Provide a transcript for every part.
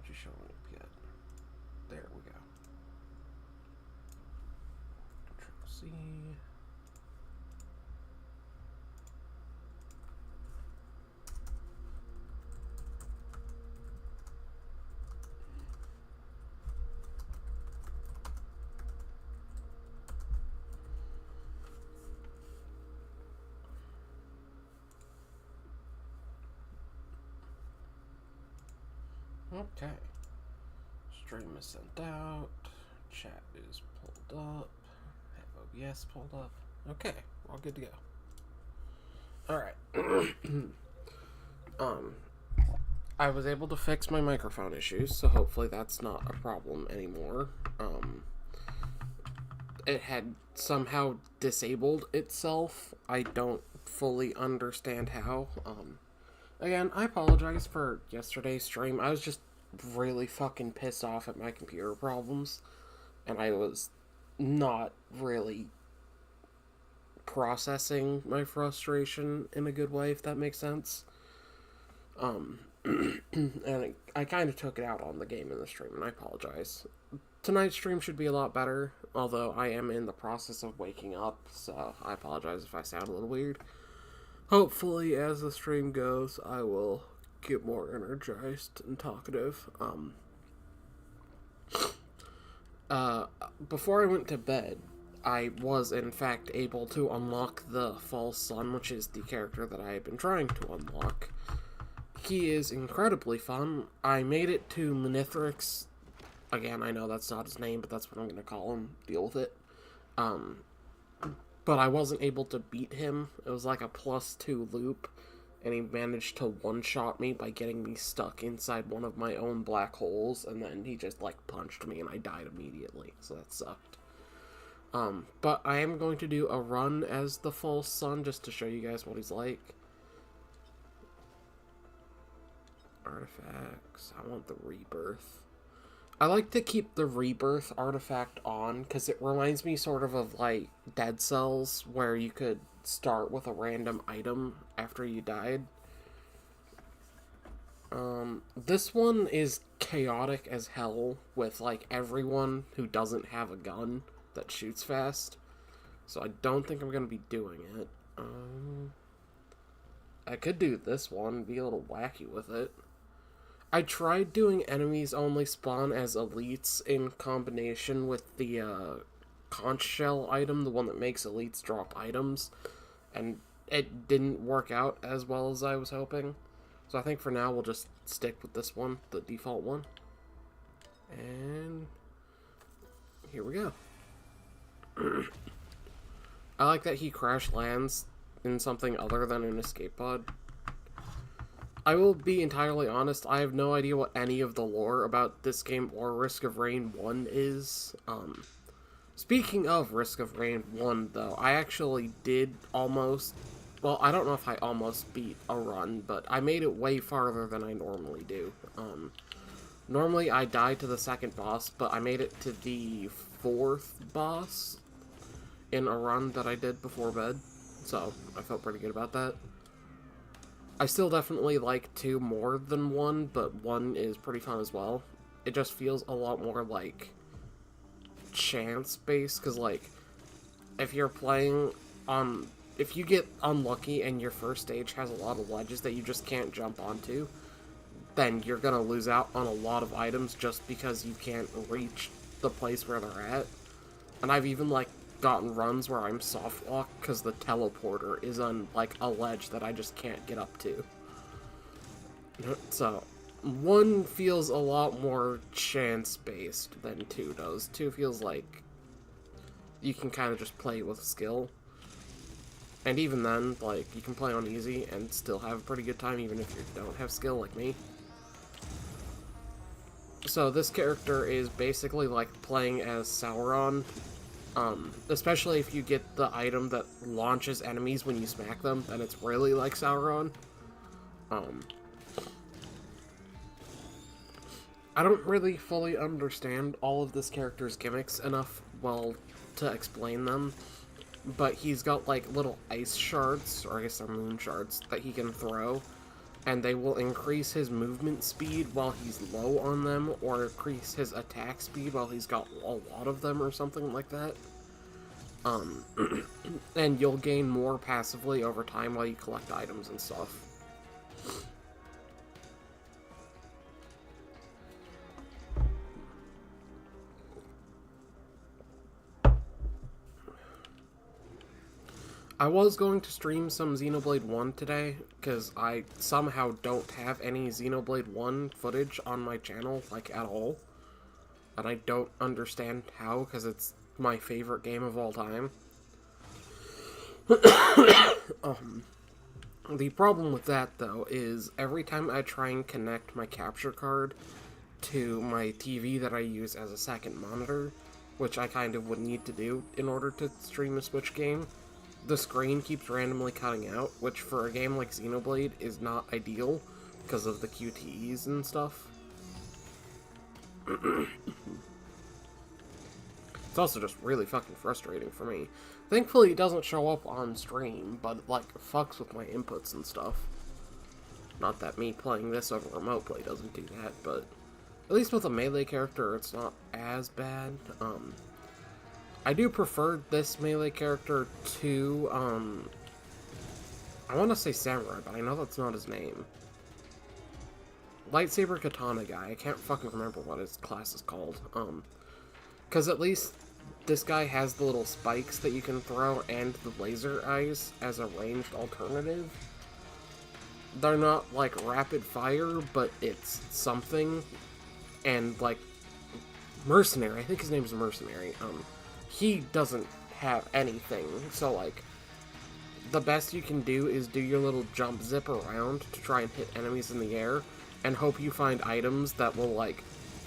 aren't you showing up yet? There we go. Control C. Okay. Stream is sent out. Chat is pulled up. Have OBS pulled up. Okay, we're all good to go. Alright. I was able to fix my microphone issues, so hopefully that's not a problem anymore. It had somehow disabled itself. I don't fully understand how. Again, I apologize for yesterday's stream. I was just really fucking pissed off at my computer problems, and I was not really processing my frustration in a good way, if that makes sense. And I kind of took it out on the game in the stream, and I apologize. Tonight's stream should be a lot better, although I am in the process of waking up, so I apologize if I sound a little weird. Hopefully, as the stream goes, I will get more energized and talkative. Before I went to bed, I was in fact able to unlock the False Sun, which is the character that I have been trying to unlock. He is incredibly fun. I made it to Manithrix. Again, I know that's not his name, but that's what I'm going to call him. Deal with it. But I wasn't able to beat him. It was like a +2 loop, and he managed to one-shot me by getting me stuck inside one of my own black holes, and then he just, like, punched me, and I died immediately, so that sucked. But I am going to do a run as the False Sun, just to show you guys what he's like. Artifacts. I want the Rebirth. I like to keep the Rebirth artifact on, because it reminds me sort of like Dead Cells, where you could start with a random item after you died. This one is chaotic as hell, with like everyone who doesn't have a gun that shoots fast. So I don't think I'm going to be doing it. I could do this one, be a little wacky with it. I tried doing enemies only spawn as elites in combination with the conch shell item, the one that makes elites drop items, and it didn't work out as well as I was hoping. So I think for now we'll just stick with this one, the default one. And here we go. I like that he crash lands in something other than an escape pod. I will be entirely honest, I have no idea what any of the lore about this game or Risk of Rain 1 is. Speaking of Risk of Rain 1, though, I actually did almost... Well, I don't know if I almost beat a run, but I made it way farther than I normally do. Normally I die to the second boss, but I made it to the 4th boss in a run that I did before bed, so I felt pretty good about that. I still definitely like 2 more than 1, but 1 is pretty fun as well. It just feels a lot more, like, chance-based, because, like, if you're playing on... If you get unlucky and your first stage has a lot of ledges that you just can't jump onto, then you're gonna lose out on a lot of items just because you can't reach the place where they're at. And I've even, like, gotten runs where I'm soft locked because the teleporter is on like a ledge that I just can't get up to. So 1 feels a lot more chance based than 2 does. 2 feels like you can kind of just play with skill, and even then, like, you can play on easy and still have a pretty good time even if you don't have skill like me. So this character is basically like playing as Sauron. Especially if you get the item that launches enemies when you smack them, then it's really like Sauron. I don't really fully understand all of this character's gimmicks enough, well, to explain them, but he's got, like, little ice shards, or I guess they're moon shards, that he can throw, and they will increase his movement speed while he's low on them, or increase his attack speed while he's got a lot of them, or something like that. And you'll gain more passively over time while you collect items and stuff. I was going to stream some Xenoblade 1 today, because I somehow don't have any Xenoblade 1 footage on my channel, like, at all. And I don't understand how, because it's my favorite game of all time. The problem with that, though, is every time I try and connect my capture card to my TV that I use as a second monitor, which I kind of would need to do in order to stream a Switch game, the screen keeps randomly cutting out, which for a game like Xenoblade is not ideal because of the QTEs and stuff. It's also just really fucking frustrating for me. Thankfully, it doesn't show up on stream, but, like, fucks with my inputs and stuff. Not that me playing this over remote play doesn't do that, but at least with a melee character, it's not as bad. I do prefer this melee character to, I want to say Samurai, but I know that's not his name. Lightsaber Katana guy, I can't fucking remember what his class is called, because at least this guy has the little spikes that you can throw and the laser eyes as a ranged alternative. They're not, like, rapid fire, but it's something, and, like, Mercenary, I think his name's Mercenary, he doesn't have anything, so, like, the best you can do is do your little jump zip around to try and hit enemies in the air, and hope you find items that will, like,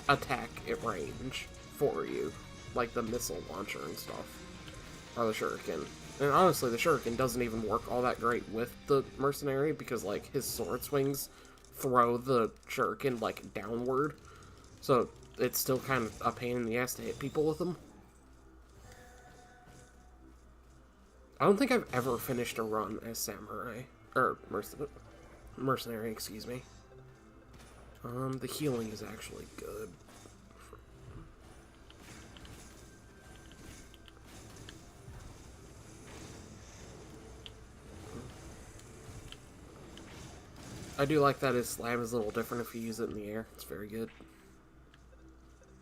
attack at range for you, like the missile launcher and stuff, or the shuriken. And honestly, the shuriken doesn't even work all that great with the Mercenary, because, like, his sword swings throw the shuriken, like, downward, so it's still kind of a pain in the ass to hit people with them. I don't think I've ever finished a run as Samurai, or Mercenary, excuse me. The healing is actually good. I do like that his slam is a little different if you use it in the air. It's very good.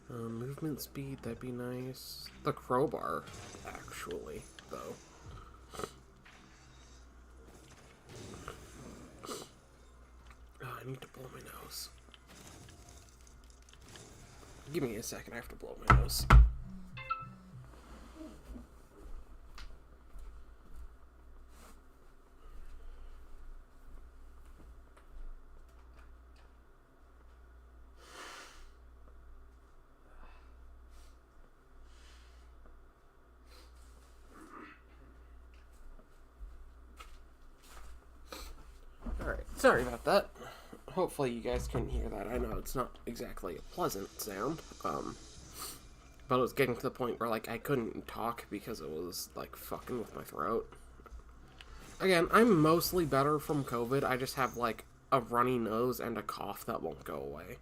Movement speed, that'd be nice. The crowbar, actually, though. Oh, I need to blow my nose. Give me a second, I have to blow my nose. Alright, sorry about that. Hopefully you guys couldn't hear that. I know it's not exactly a pleasant sound, but it was getting to the point where, like, I couldn't talk because it was, like, fucking with my throat. Again, I'm mostly better from COVID. I just have, like, a runny nose and a cough that won't go away.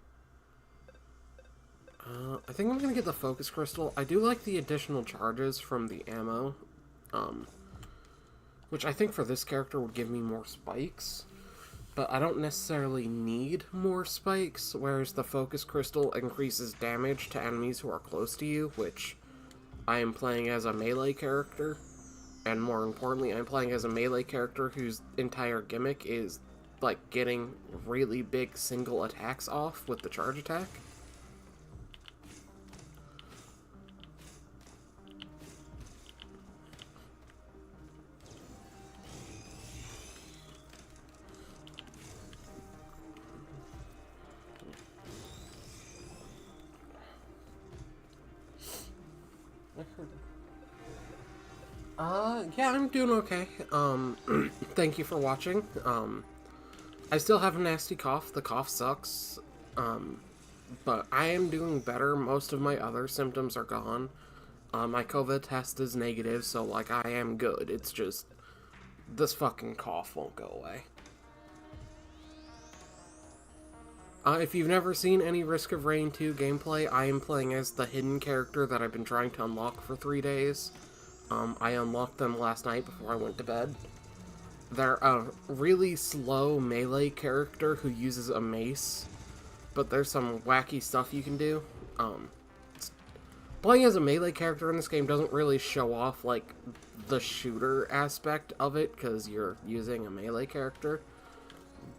I think I'm gonna get the focus crystal. I do like the additional charges from the ammo, which I think for this character would give me more spikes. But I don't necessarily need more spikes, whereas the focus crystal increases damage to enemies who are close to you, which I am playing as a melee character, and more importantly, I'm playing as a melee character whose entire gimmick is, like, getting really big single attacks off with the charge attack. Yeah, I'm doing okay. Thank you for watching. I still have a nasty cough. The cough sucks. But I am doing better. Most of my other symptoms are gone. My COVID test is negative, so, like, I am good. It's just, this fucking cough won't go away. If you've never seen any Risk of Rain 2 gameplay, I am playing as the hidden character that I've been trying to unlock for 3 days. I unlocked them last night before I went to bed. They're a really slow melee character who uses a mace, but there's some wacky stuff you can do. Playing as a melee character in this game doesn't really show off, like, the shooter aspect of it, because you're using a melee character,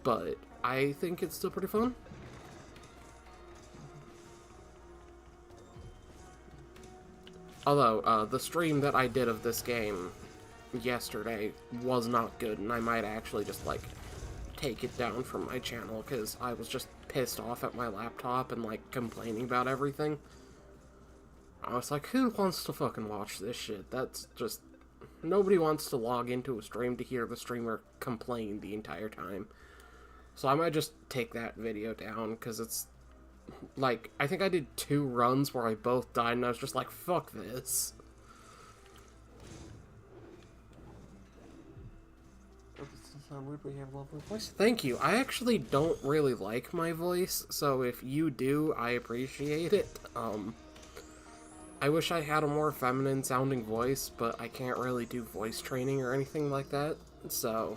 but I think it's still pretty fun. Although, the stream that I did of this game yesterday was not good, and I might actually just, like, take it down from my channel, because I was just pissed off at my laptop and, like, complaining about everything. I was like, who wants to fucking watch this shit? That's just... Nobody wants to log into a stream to hear the streamer complain the entire time. So I might just take that video down, because it's... Like, I think I did 2 runs where I both died, and I was just like, fuck this. Thank you. I actually don't really like my voice, so if you do, I appreciate it. I wish I had a more feminine sounding voice, but I can't really do voice training or anything like that, so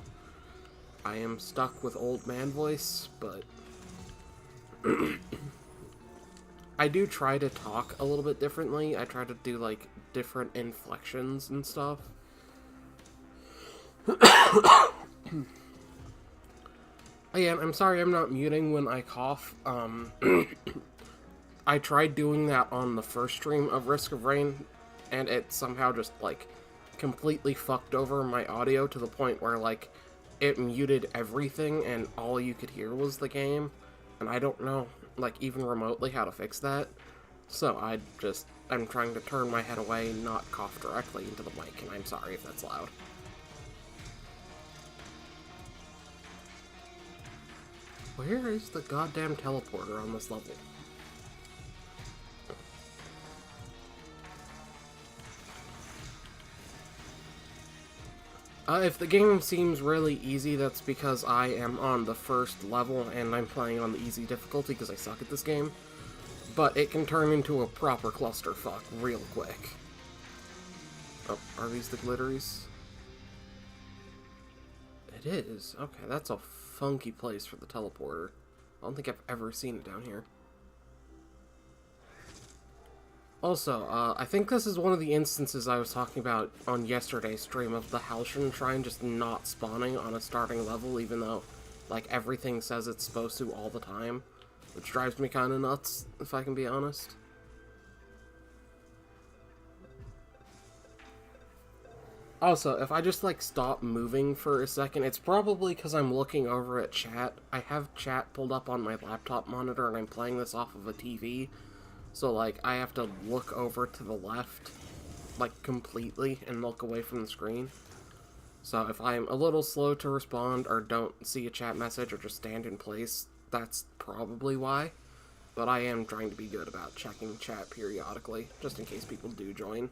I am stuck with old man voice, but I do try to talk a little bit differently. I try to do, like, different inflections and stuff. Again, I'm sorry I'm not muting when I cough. I tried doing that on the first stream of Risk of Rain, and it somehow just, like, completely fucked over my audio to the point where, like, it muted everything and all you could hear was the game, and I don't know, like, even remotely how to fix that. So I'm trying to turn my head away and not cough directly into the mic, and I'm sorry if that's loud. Where is the goddamn teleporter on this level? If the game seems really easy, that's because I am on the first level and I'm playing on the easy difficulty because I suck at this game. But it can turn into a proper clusterfuck real quick. Oh, are these the glitteries? It is. Okay, that's a funky place for the teleporter. I don't think I've ever seen it down here. Also, I think this is one of the instances I was talking about on yesterday's stream of the Halcyon Shrine just not spawning on a starting level, even though, like, everything says it's supposed to all the time. Which drives me kind of nuts, if I can be honest. Also, if I just, like, stop moving for a second, it's probably because I'm looking over at chat. I have chat pulled up on my laptop monitor, and I'm playing this off of a TV. So, like, I have to look over to the left, like, completely, and look away from the screen. So if I'm a little slow to respond, or don't see a chat message, or just stand in place, that's probably why. But I am trying to be good about checking chat periodically, just in case people do join.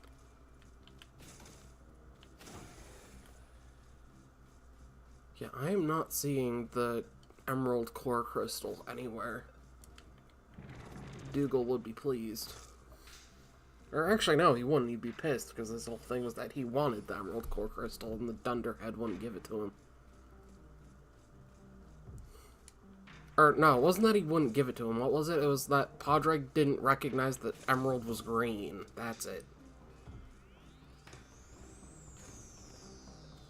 Yeah, I am not seeing the Emerald Core Crystal anywhere. Dougal would be pleased. Or actually, no, he wouldn't. He'd be pissed, because this whole thing was that he wanted the Emerald Core Crystal, and the Dunderhead wouldn't give it to him. Or, no, it wasn't that he wouldn't give it to him. What was it? It was that Padraig didn't recognize that Emerald was green. That's it.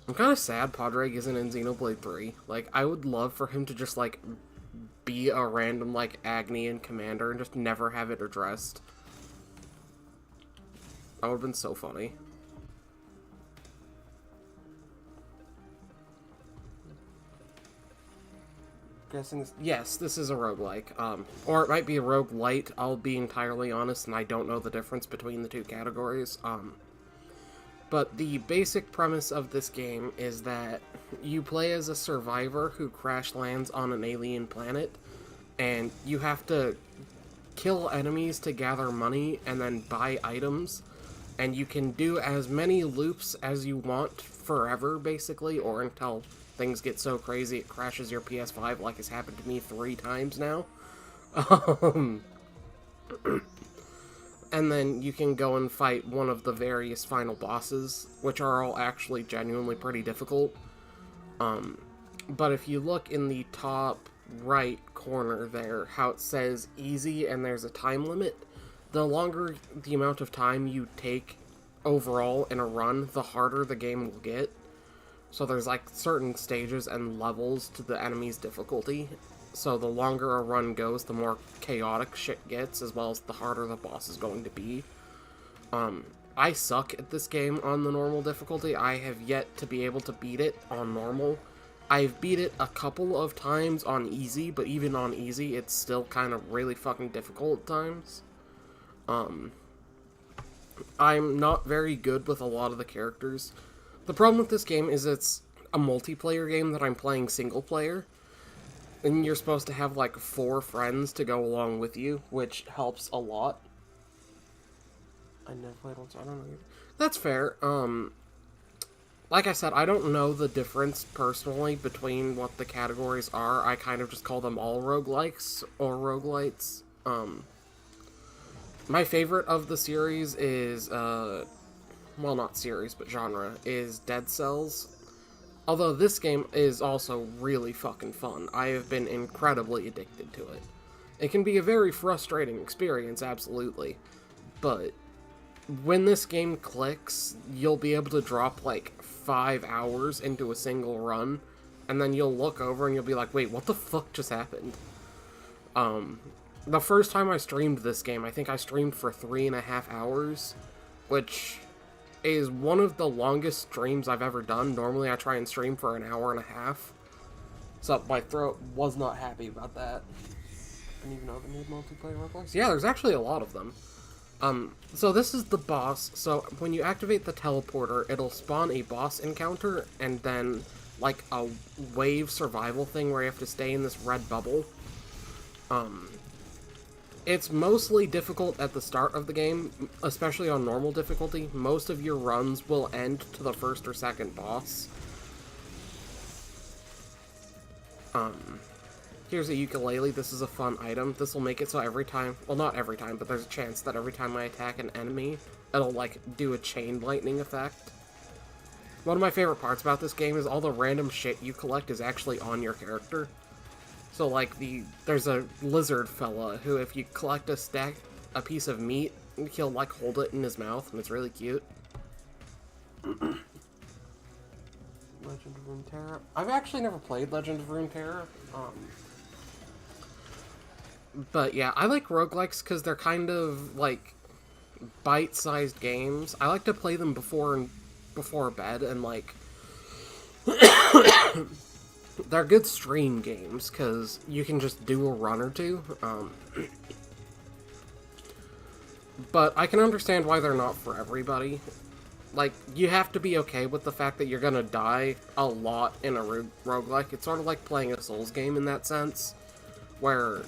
I'm kind of sad Padraig isn't in Xenoblade 3. Like, I would love for him to just, like, be a random, like, Agnian commander and just never have it addressed. That would have been so funny. Guessing this, yes, this is a roguelike. Or it might be a roguelite, I'll be entirely honest, and I don't know the difference between the two categories. But the basic premise of this game is that you play as a survivor who crash lands on an alien planet, and you have to kill enemies to gather money and then buy items, and you can do as many loops as you want forever, basically, or until things get so crazy it crashes your PS5, like has happened to me 3 times now. Um, and then you can go and fight one of the various final bosses, which are all actually genuinely pretty difficult. But if you look in the top right corner there, how it says easy and there's a time limit, the longer the amount of time you take overall in a run, the harder the game will get. So there's like certain stages and levels to the enemy's difficulty. So the longer a run goes, the more chaotic shit gets, as well as the harder the boss is going to be. I suck at this game on the normal difficulty. I have yet to be able to beat it on normal. I've beat it a couple of times on easy, but even on easy, it's still kind of really fucking difficult at times. I'm not very good with a lot of the characters. The problem with this game is it's a multiplayer game that I'm playing single player. And you're supposed to have, like, 4 friends to go along with you, which helps a lot. I never played one, so I don't know. That's fair. Like I said, I don't know the difference, personally, between what the categories are. I kind of just call them all roguelikes, or roguelites. My favorite of the series is, well, not series, but genre, is Dead Cells. Although this game is also really fucking fun. I have been incredibly addicted to it. It can be a very frustrating experience, absolutely. But when this game clicks, you'll be able to drop like 5 hours into a single run, and then you'll look over and you'll be like, wait, what the fuck just happened? The first time I streamed this game, I think I streamed for 3.5 hours, which is one of the longest streams I've ever done. Normally I try and stream for an hour and a half. So my throat was not happy about that. I didn't even know they made multiplayer roguelikes. Yeah, there's actually a lot of them. So this is the boss. So when you activate the teleporter, it'll spawn a boss encounter and then like a wave survival thing where you have to stay in this red bubble. It's mostly difficult at the start of the game, especially on normal difficulty. Most of your runs will end to the first or second boss. Here's a ukulele. This is a fun item. This will make it so every time, well, not every time, but there's a chance that every time I attack an enemy, it'll, like, do a chain lightning effect. One of my favorite parts about this game is all the random shit you collect is actually on your character. So, like, there's a lizard fella who, if you collect a piece of meat, he'll, like, hold it in his mouth, and it's really cute. Legend of Runeterra. I've actually never played Legend of Runeterra. But, yeah, I like roguelikes because they're kind of, like, bite-sized games. I like to play them before bed, and, like... They're good stream games, because you can just do a run or two. But I can understand why they're not for everybody. Like, you have to be okay with the fact that you're gonna die a lot in a roguelike. It's sort of like playing a Souls game in that sense, where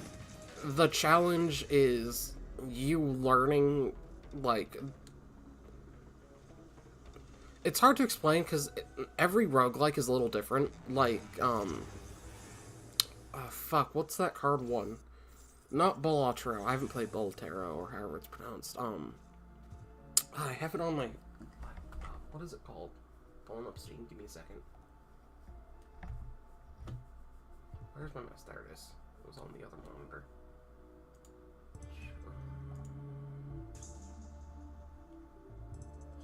the challenge is you learning, like... It's hard to explain, because every roguelike is a little different. Like, fuck, what's that card one? Not Bolotero. I haven't played Bolotero, or however it's pronounced. I have it on my... What is it called? Pulling up Steam, give me a second. Where's my mouse? There it is. It was on the other monitor.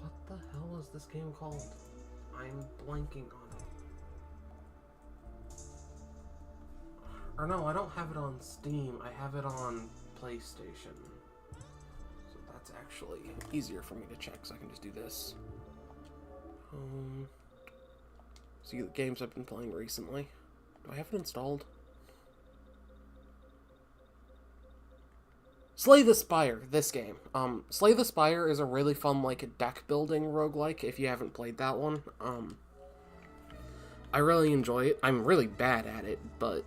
What the hell is this game called? I'm blanking on it. Or no, I don't have it on Steam. I have it on PlayStation. So that's actually easier for me to check, so I can just do this. See the games I've been playing recently. Do I have it installed? Slay the Spire, this game. Slay the Spire is a really fun, like, deck-building roguelike, if you haven't played that one. I really enjoy it. I'm really bad at it, but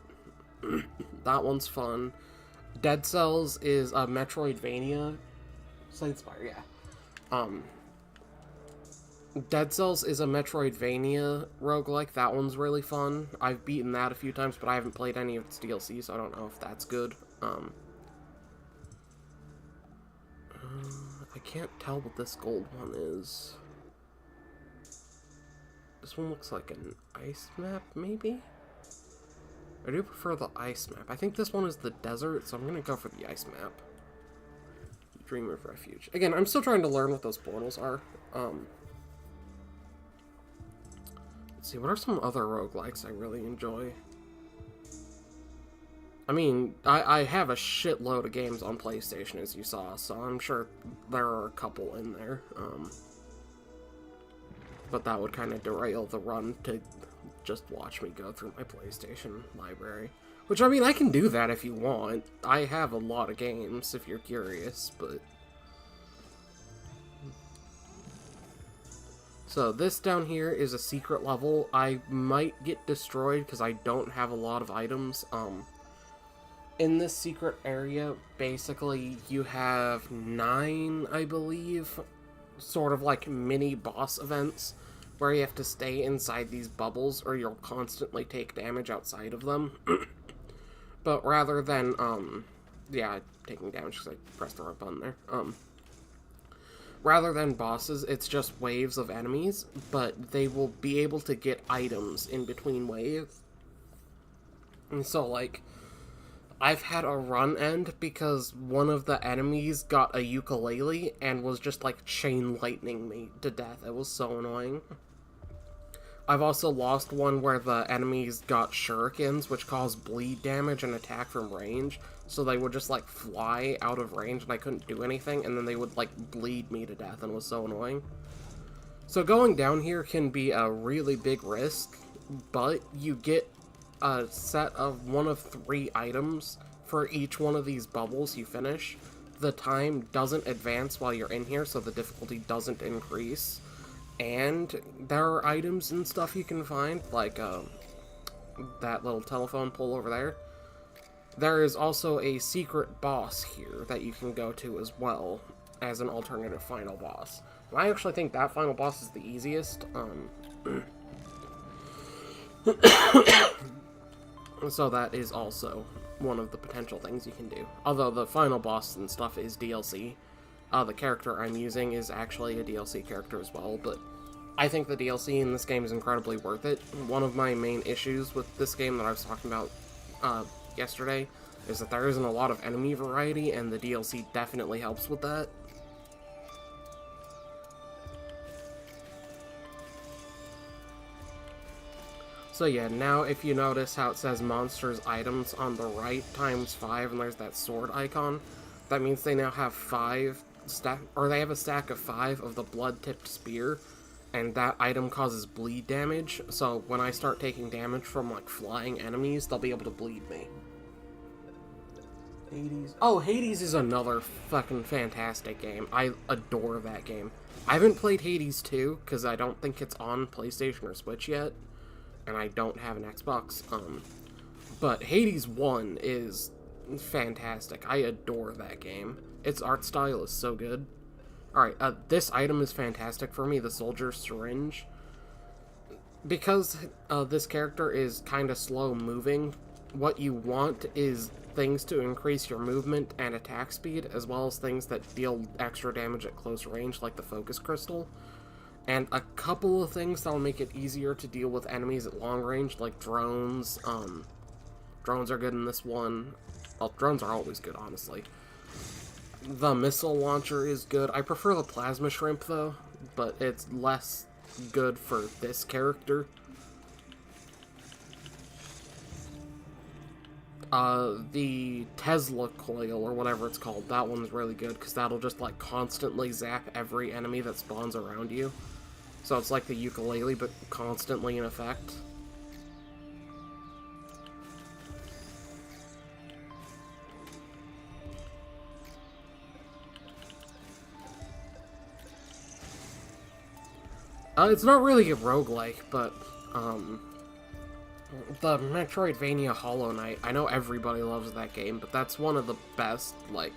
that one's fun. Dead Cells is a Metroidvania. Slay the Spire, yeah. Dead Cells is a Metroidvania roguelike. That one's really fun. I've beaten that a few times, but I haven't played any of its DLC, so I don't know if that's good. I can't tell what this gold one is. This one looks like an ice map, maybe? I do prefer the ice map. I think this one is the desert, so I'm gonna go for the ice map. Dream of Refuge. Again, I'm still trying to learn what those portals are. Let's see, what are some other roguelikes I really enjoy? I mean, I have a shitload of games on PlayStation, as you saw, so I'm sure there are a couple in there. But that would kind of derail the run to just watch me go through my PlayStation library. Which, I mean, I can do that if you want. I have a lot of games, if you're curious, but... So, this down here is a secret level. I might get destroyed because I don't have a lot of items. In this secret area, basically, you have 9, I believe, sort of like mini boss events, where you have to stay inside these bubbles or you'll constantly take damage outside of them. But rather than, yeah, taking damage because I pressed the wrong button there. Rather than bosses, it's just waves of enemies, but they will be able to get items in between waves. And so, like, I've had a run end because one of the enemies got a ukulele and was just, like, chain lightning me to death. It was so annoying. I've also lost one where the enemies got shurikens, which caused bleed damage and attack from range. So they would just, like, fly out of range and I couldn't do anything, and then they would, like, bleed me to death, and it was so annoying. So going down here can be a really big risk, but you get a set of 1 of 3 items for each one of these bubbles you finish. The time doesn't advance while you're in here, so the difficulty doesn't increase. And there are items and stuff you can find, like that little telephone pole over there. There is also a secret boss here that you can go to as well as an alternative final boss. I actually think that final boss is the easiest. So that is also one of the potential things you can do. Although the final boss and stuff is DLC. The character I'm using is actually a DLC character as well, but I think the DLC in this game is incredibly worth it. One of my main issues with this game that I was talking about yesterday is that there isn't a lot of enemy variety, and the DLC definitely helps with that. So yeah, now if you notice how it says monsters items on the right ×5 and there's that sword icon, that means they now have 5 they have a stack of 5 of the blood-tipped spear, and that item causes bleed damage, so when I start taking damage from, like, flying enemies, they'll be able to bleed me. Hades. Oh, Hades is another fucking fantastic game. I adore that game. I haven't played Hades 2, because I don't think it's on PlayStation or Switch yet, and I don't have an Xbox, but Hades 1 is fantastic. I adore that game. Its art style is so good. Alright, this item is fantastic for me, the Soldier's Syringe. Because this character is kind of slow moving, what you want is things to increase your movement and attack speed, as well as things that deal extra damage at close range, like the Focus Crystal. And a couple of things that'll make it easier to deal with enemies at long range, like drones. Drones are good in this one. Well, drones are always good, honestly. The missile launcher is good. I prefer the plasma shrimp, though, but it's less good for this character. The Tesla coil, or whatever it's called, that one's really good, because that'll just, like, constantly zap every enemy that spawns around you. So it's like the ukulele, but constantly in effect. It's not really a roguelike, but, the Metroidvania Hollow Knight, I know everybody loves that game, but that's one of the best, like,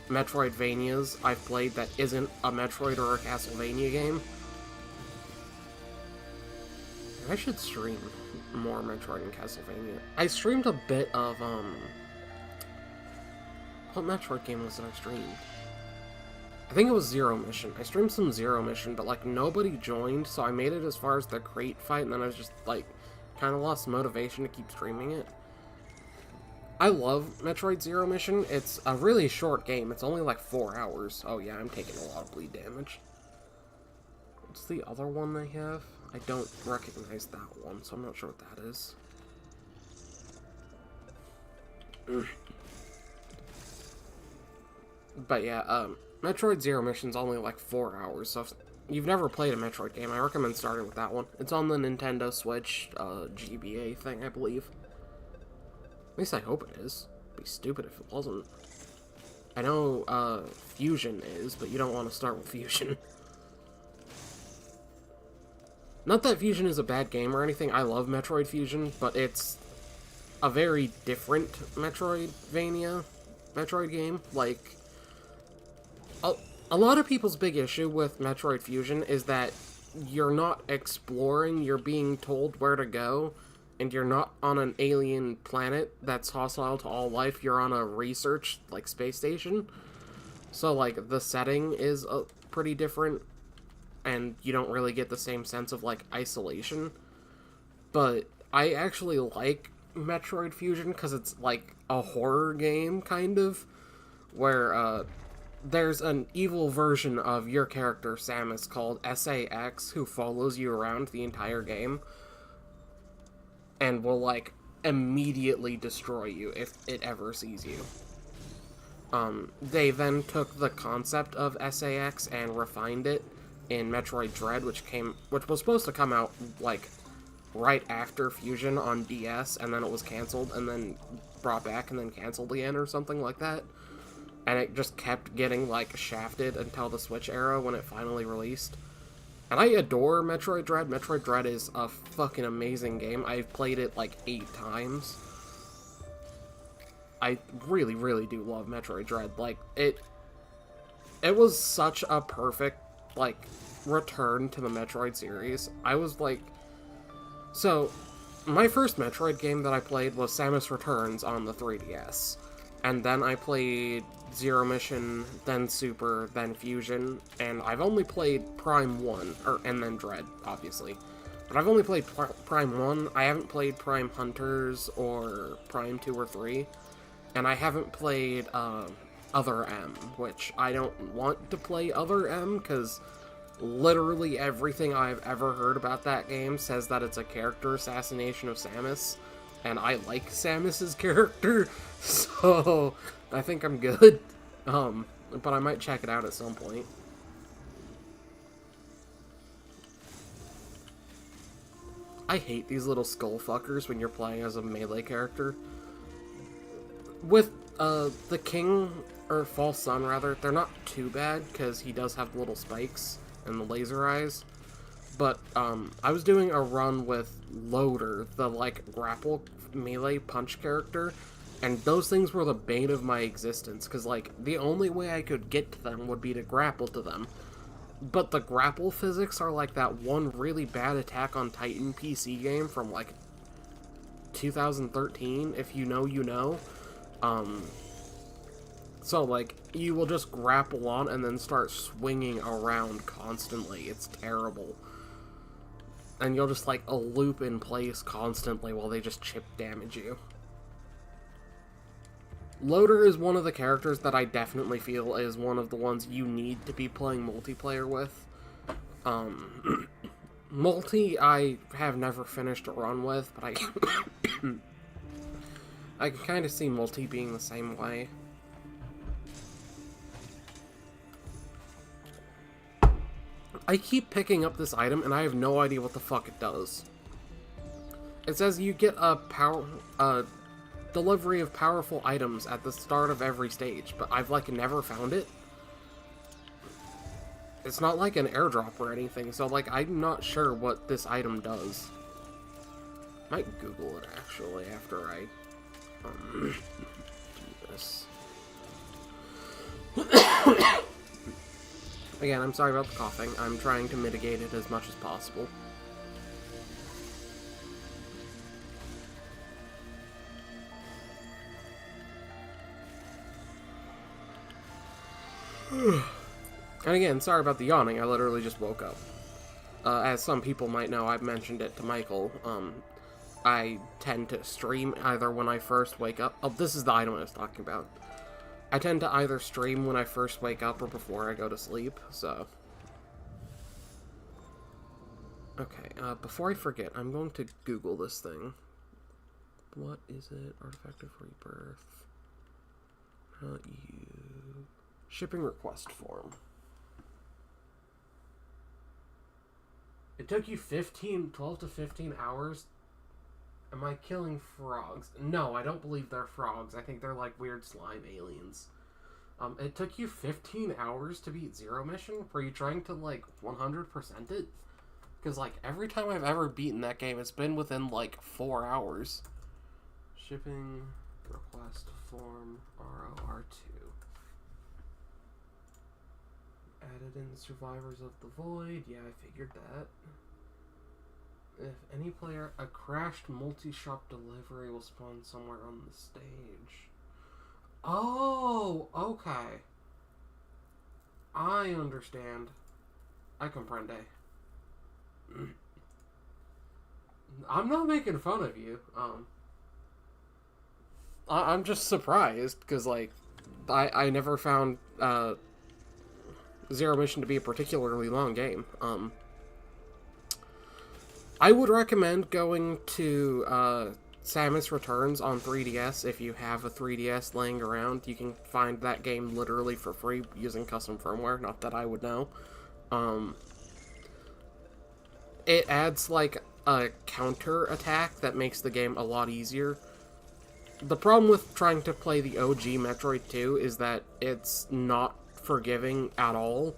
Metroidvanias I've played that isn't a Metroid or a Castlevania game. I should stream more Metroid and Castlevania. I streamed a bit of, what Metroid game was it I streamed? I think it was Zero Mission. I streamed some Zero Mission, but, like, nobody joined, so I made it as far as the crate fight, and then I was just, like, kind of lost motivation to keep streaming it. I love Metroid Zero Mission. It's a really short game. It's only, like, 4 hours. Oh, yeah, I'm taking a lot of bleed damage. What's the other one they have? I don't recognize that one, so I'm not sure what that is. But yeah, Metroid Zero Mission's only like 4 hours, so if you've never played a Metroid game, I recommend starting with that one. It's on the Nintendo Switch, GBA thing, I believe. At least I hope it is. It'd be stupid if it wasn't. I know, Fusion is, but you don't want to start with Fusion. Not that Fusion is a bad game or anything, I love Metroid Fusion, but it's a very different Metroidvania Metroid game. Like, a lot of people's big issue with Metroid Fusion is that you're not exploring, you're being told where to go, and you're not on an alien planet that's hostile to all life, you're on a research, like, space station. So, like, the setting is pretty different, and you don't really get the same sense of, like, isolation. But I actually like Metroid Fusion because it's, like, a horror game, kind of, where, there's an evil version of your character, Samus, called SAX, who follows you around the entire game, and will, like, immediately destroy you if it ever sees you. They then took the concept of SAX and refined it in Metroid Dread, which was supposed to come out, like, right after Fusion on DS, and then it was canceled, and then brought back, and then canceled again, or something like that. And it just kept getting, like, shafted until the Switch era when it finally released. And I adore Metroid Dread. Metroid Dread is a fucking amazing game. I've played it, like, 8 times. I really, really do love Metroid Dread. Like, it was such a perfect, like, return to the Metroid series. I was, like... So, my first Metroid game that I played was Samus Returns on the 3DS. And then I played Zero Mission, then Super, then Fusion, and I've only played Prime 1, and then Dread, obviously. But I've only played Prime 1, I haven't played Prime Hunters, or Prime 2 or 3, and I haven't played, Other M, which I don't want to play Other M, because literally everything I've ever heard about that game says that it's a character assassination of Samus, and I like Samus's character, so I think I'm good. But I might check it out at some point. I hate these little skull fuckers when you're playing as a melee character. With, the King, or False Sun, rather, they're not too bad, because he does have little spikes and the laser eyes. But, I was doing a run with Loader, the, like, grapple melee punch character, and those things were the bane of my existence, because, like, the only way I could get to them would be to grapple to them. But the grapple physics are like that one really bad Attack on Titan PC game from, like, 2013, if you know, you know. So, like, you will just grapple on and then start swinging around constantly. It's terrible. And you'll just, like, loop in place constantly while they just chip damage you. Loader is one of the characters that I definitely feel is one of the ones you need to be playing multiplayer with. Multi, I have never finished a run with, but I can kind of see multi being the same way. I keep picking up this item, and I have no idea what the fuck it does. It says you get a delivery of powerful items at the start of every stage, but I've, like, never found it. It's not like an airdrop or anything, so, like, I'm not sure what this item does. Might Google it, actually, after I, do this. Again, I'm sorry about the coughing. I'm trying to mitigate it as much as possible. And again, sorry about the yawning, I literally just woke up. As some people might know, I've mentioned it to Michael, I tend to stream either when I first wake up. Oh, this is the item I was talking about. I tend to either stream when I first wake up or before I go to sleep, so... Okay, before I forget, I'm going to Google this thing. What is it? Artifact of Rebirth. Not you. Shipping request form. It took you 12 to 15 hours? Am I killing frogs? No, I don't believe they're frogs. I think they're like weird slime aliens. It took you 15 hours to beat Zero Mission? Were you trying to, like, 100% it? Because, like, every time I've ever beaten that game, it's been within, like, 4 hours. Shipping request form ROR2. Added in Survivors of the Void. Yeah, I figured that. If any player, a crashed multi-shop delivery will spawn somewhere on the stage. Oh, okay. I understand. I comprende. I'm not making fun of you. I'm just surprised, because, like, I never found, Zero Mission to be a particularly long game. I would recommend going to, Samus Returns on 3DS if you have a 3DS laying around. You can find that game literally for free using custom firmware, not that I would know. It adds, like, a counter attack that makes the game a lot easier. The problem with trying to play the OG Metroid 2 is that it's not forgiving at all.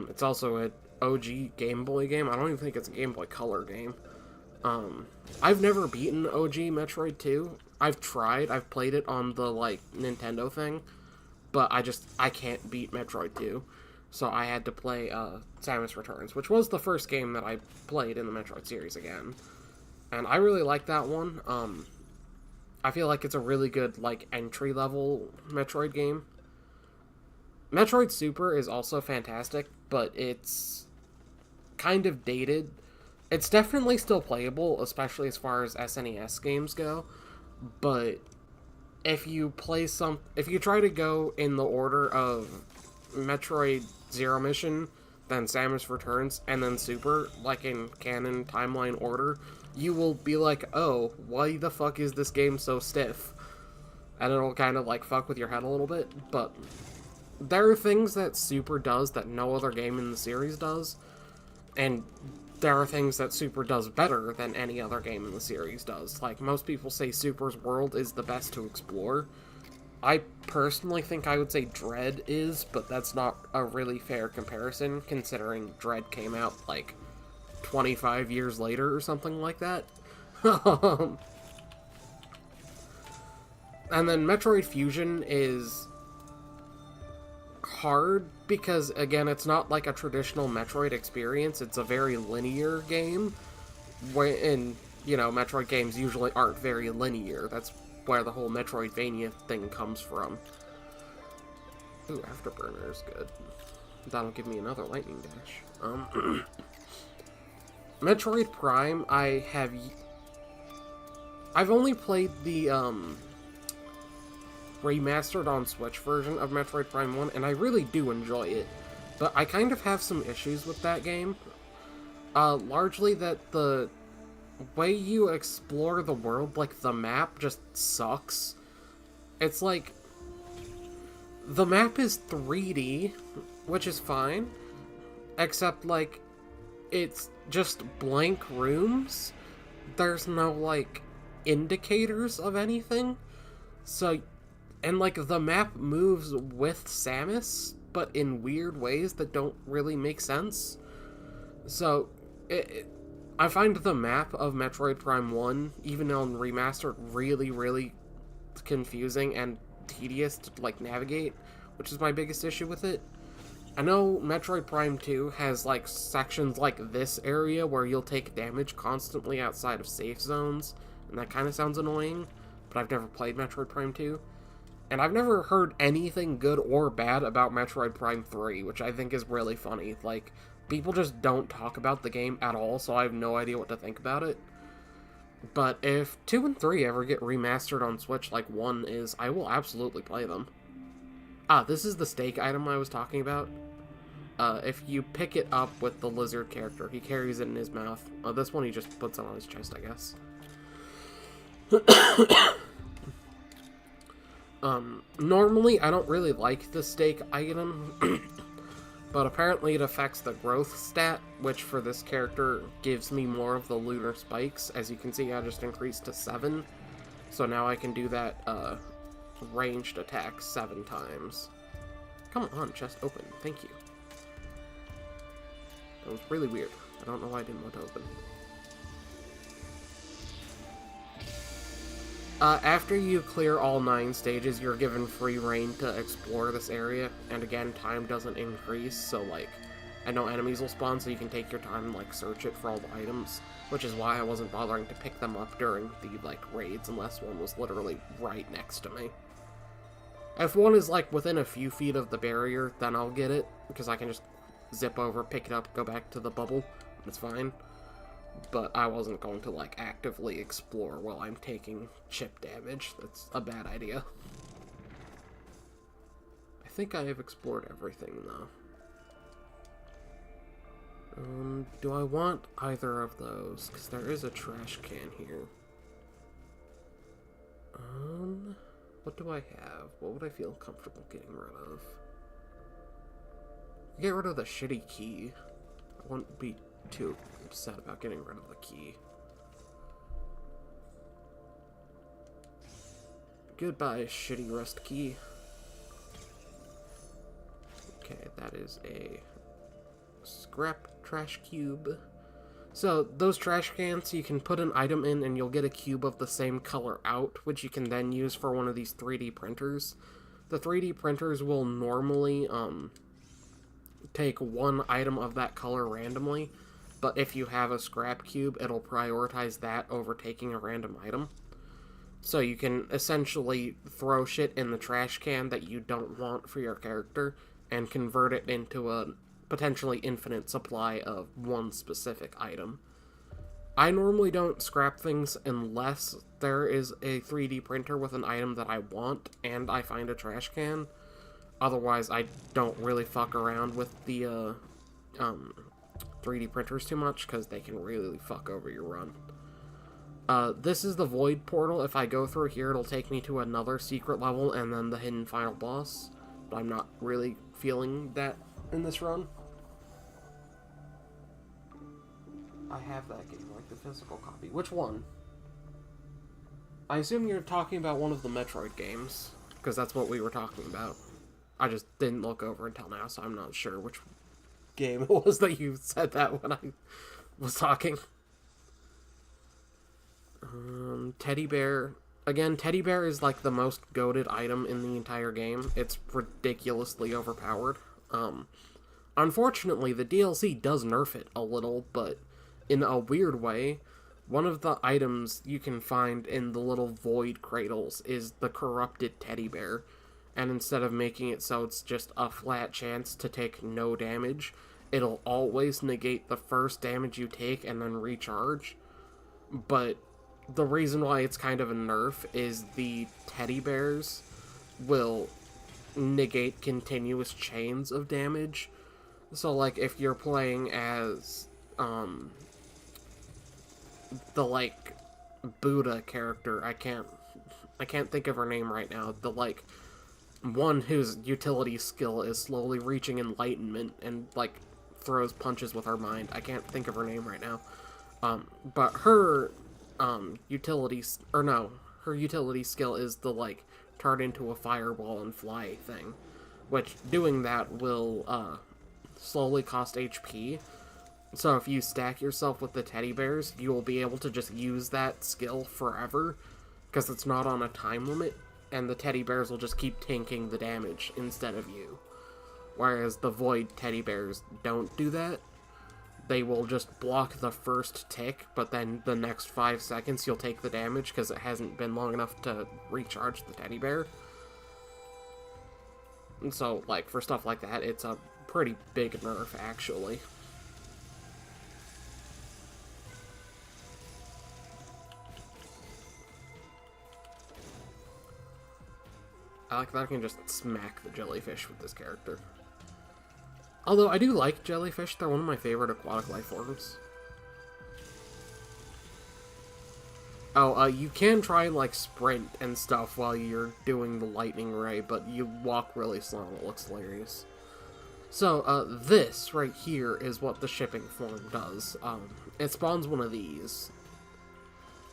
It's also an OG Game Boy game. I don't even think it's a Game Boy Color game. I've never beaten OG Metroid 2. I've tried. I've played it on the, like, Nintendo thing. But I can't beat Metroid 2. So I had to play, Samus Returns, which was the first game that I played in the Metroid series again. And I really like that one. I feel like it's a really good, like, entry-level Metroid game. Metroid Super is also fantastic, but it's kind of dated. It's definitely still playable, especially as far as SNES games go, but if you try to go in the order of Metroid Zero Mission, then Samus Returns, and then Super, like in canon timeline order, you will be like, oh, why the fuck is this game so stiff? And it'll kind of, like, fuck with your head a little bit, but there are things that Super does that no other game in the series does, and there are things that Super does better than any other game in the series does. Like, most people say Super's world is the best to explore. I personally think I would say Dread is, but that's not a really fair comparison, considering Dread came out, like, 25 years later or something like that. And then Metroid Fusion is hard because, again, it's not like a traditional Metroid experience. It's a very linear game, and, you know, Metroid games usually aren't very linear. That's where the whole Metroidvania thing comes from. Ooh, Afterburner is good. That'll give me another lightning dash. Metroid Prime, I've only played the, remastered on Switch version of Metroid Prime 1, and I really do enjoy it. But I kind of have some issues with that game. Largely that the way you explore the world, like, the map just sucks. It's like, the map is 3D, which is fine, except, like, it's just blank rooms. There's no, like, indicators of anything. So, and, like, the map moves with Samus, but in weird ways that don't really make sense. So, I find the map of Metroid Prime 1, even on Remastered, really, really confusing and tedious to, like, navigate, which is my biggest issue with it. I know Metroid Prime 2 has, like, sections like this area where you'll take damage constantly outside of safe zones, and that kind of sounds annoying, but I've never played Metroid Prime 2. And I've never heard anything good or bad about Metroid Prime 3, which I think is really funny. Like, people just don't talk about the game at all, so I have no idea what to think about it. But if 2 and 3 ever get remastered on Switch like 1 is, I will absolutely play them. Ah, this is the steak item I was talking about. If you pick it up with the lizard character, he carries it in his mouth. This one he just puts it on his chest, I guess. Normally I don't really like the steak item, but apparently it affects the growth stat, which for this character gives me more of the lunar spikes. As you can see, I just increased to 7, so now I can do that, ranged attack 7 times. Come on, chest open, thank you. That was really weird. I don't know why I didn't want to open. After you clear all 9 stages, you're given free reign to explore this area, and again, time doesn't increase, so, like, I know enemies will spawn, so you can take your time and, like, search it for all the items, which is why I wasn't bothering to pick them up during the, like, raids, unless one was literally right next to me. If one is, like, within a few feet of the barrier, then I'll get it, because I can just zip over, pick it up, go back to the bubble, it's fine. But I wasn't going to, like, actively explore while I'm taking chip damage. That's a bad idea. I think I have explored everything, though. Do I want either of those? Because there is a trash can here. What do I have? What would I feel comfortable getting rid of? Get rid of the shitty key. I wouldn't be too upset about getting rid of the key. Goodbye, shitty rust key. Okay, that is a scrap trash cube. So, those trash cans, you can put an item in and you'll get a cube of the same color out, which you can then use for one of these 3D printers. The 3D printers will normally, take one item of that color randomly, but if you have a scrap cube, it'll prioritize that over taking a random item. So you can essentially throw shit in the trash can that you don't want for your character and convert it into a potentially infinite supply of one specific item. I normally don't scrap things unless there is a 3D printer with an item that I want and I find a trash can. Otherwise, I don't really fuck around with the 3D printers too much, because they can really fuck over your run. This is the Void Portal. If I go through here, it'll take me to another secret level and then the hidden final boss. But I'm not really feeling that in this run. I have that game, like the physical copy. Which one? I assume you're talking about one of the Metroid games, because that's what we were talking about. I just didn't look over until now, so I'm not sure which game it was that you said that when I was talking. Teddy Bear. Again, Teddy Bear is like the most goated item in the entire game. It's ridiculously overpowered. Unfortunately, the DLC does nerf it a little, but in a weird way. One of the items you can find in the little void cradles is the corrupted teddy bear. And instead of making it so it's just a flat chance to take no damage, it'll always negate the first damage you take and then recharge. But the reason why it's kind of a nerf is the teddy bears will negate continuous chains of damage. So, like, if you're playing as, the, like, Buddha character, I can't think of her name right now, the, like, one whose utility skill is slowly reaching enlightenment and, like, throws punches with her mind. I can't think of her name right now. But her, utility skill is the, like, turn into a fireball and fly thing. Which, doing that will, slowly cost HP. So if you stack yourself with the teddy bears, you will be able to just use that skill forever, because it's not on a time limit. And the teddy bears will just keep tanking the damage instead of you. Whereas the void teddy bears don't do that. They will just block the first tick, but then the next 5 seconds you'll take the damage because it hasn't been long enough to recharge the teddy bear. And so, like, for stuff like that, it's a pretty big nerf, actually. I like that I can just smack the jellyfish with this character. Although, I do like jellyfish, they're one of my favorite aquatic life forms. Oh, you can try and, like, sprint and stuff while you're doing the lightning ray, but you walk really slow and it looks hilarious. So, this right here is what the shipping form does. It spawns one of these.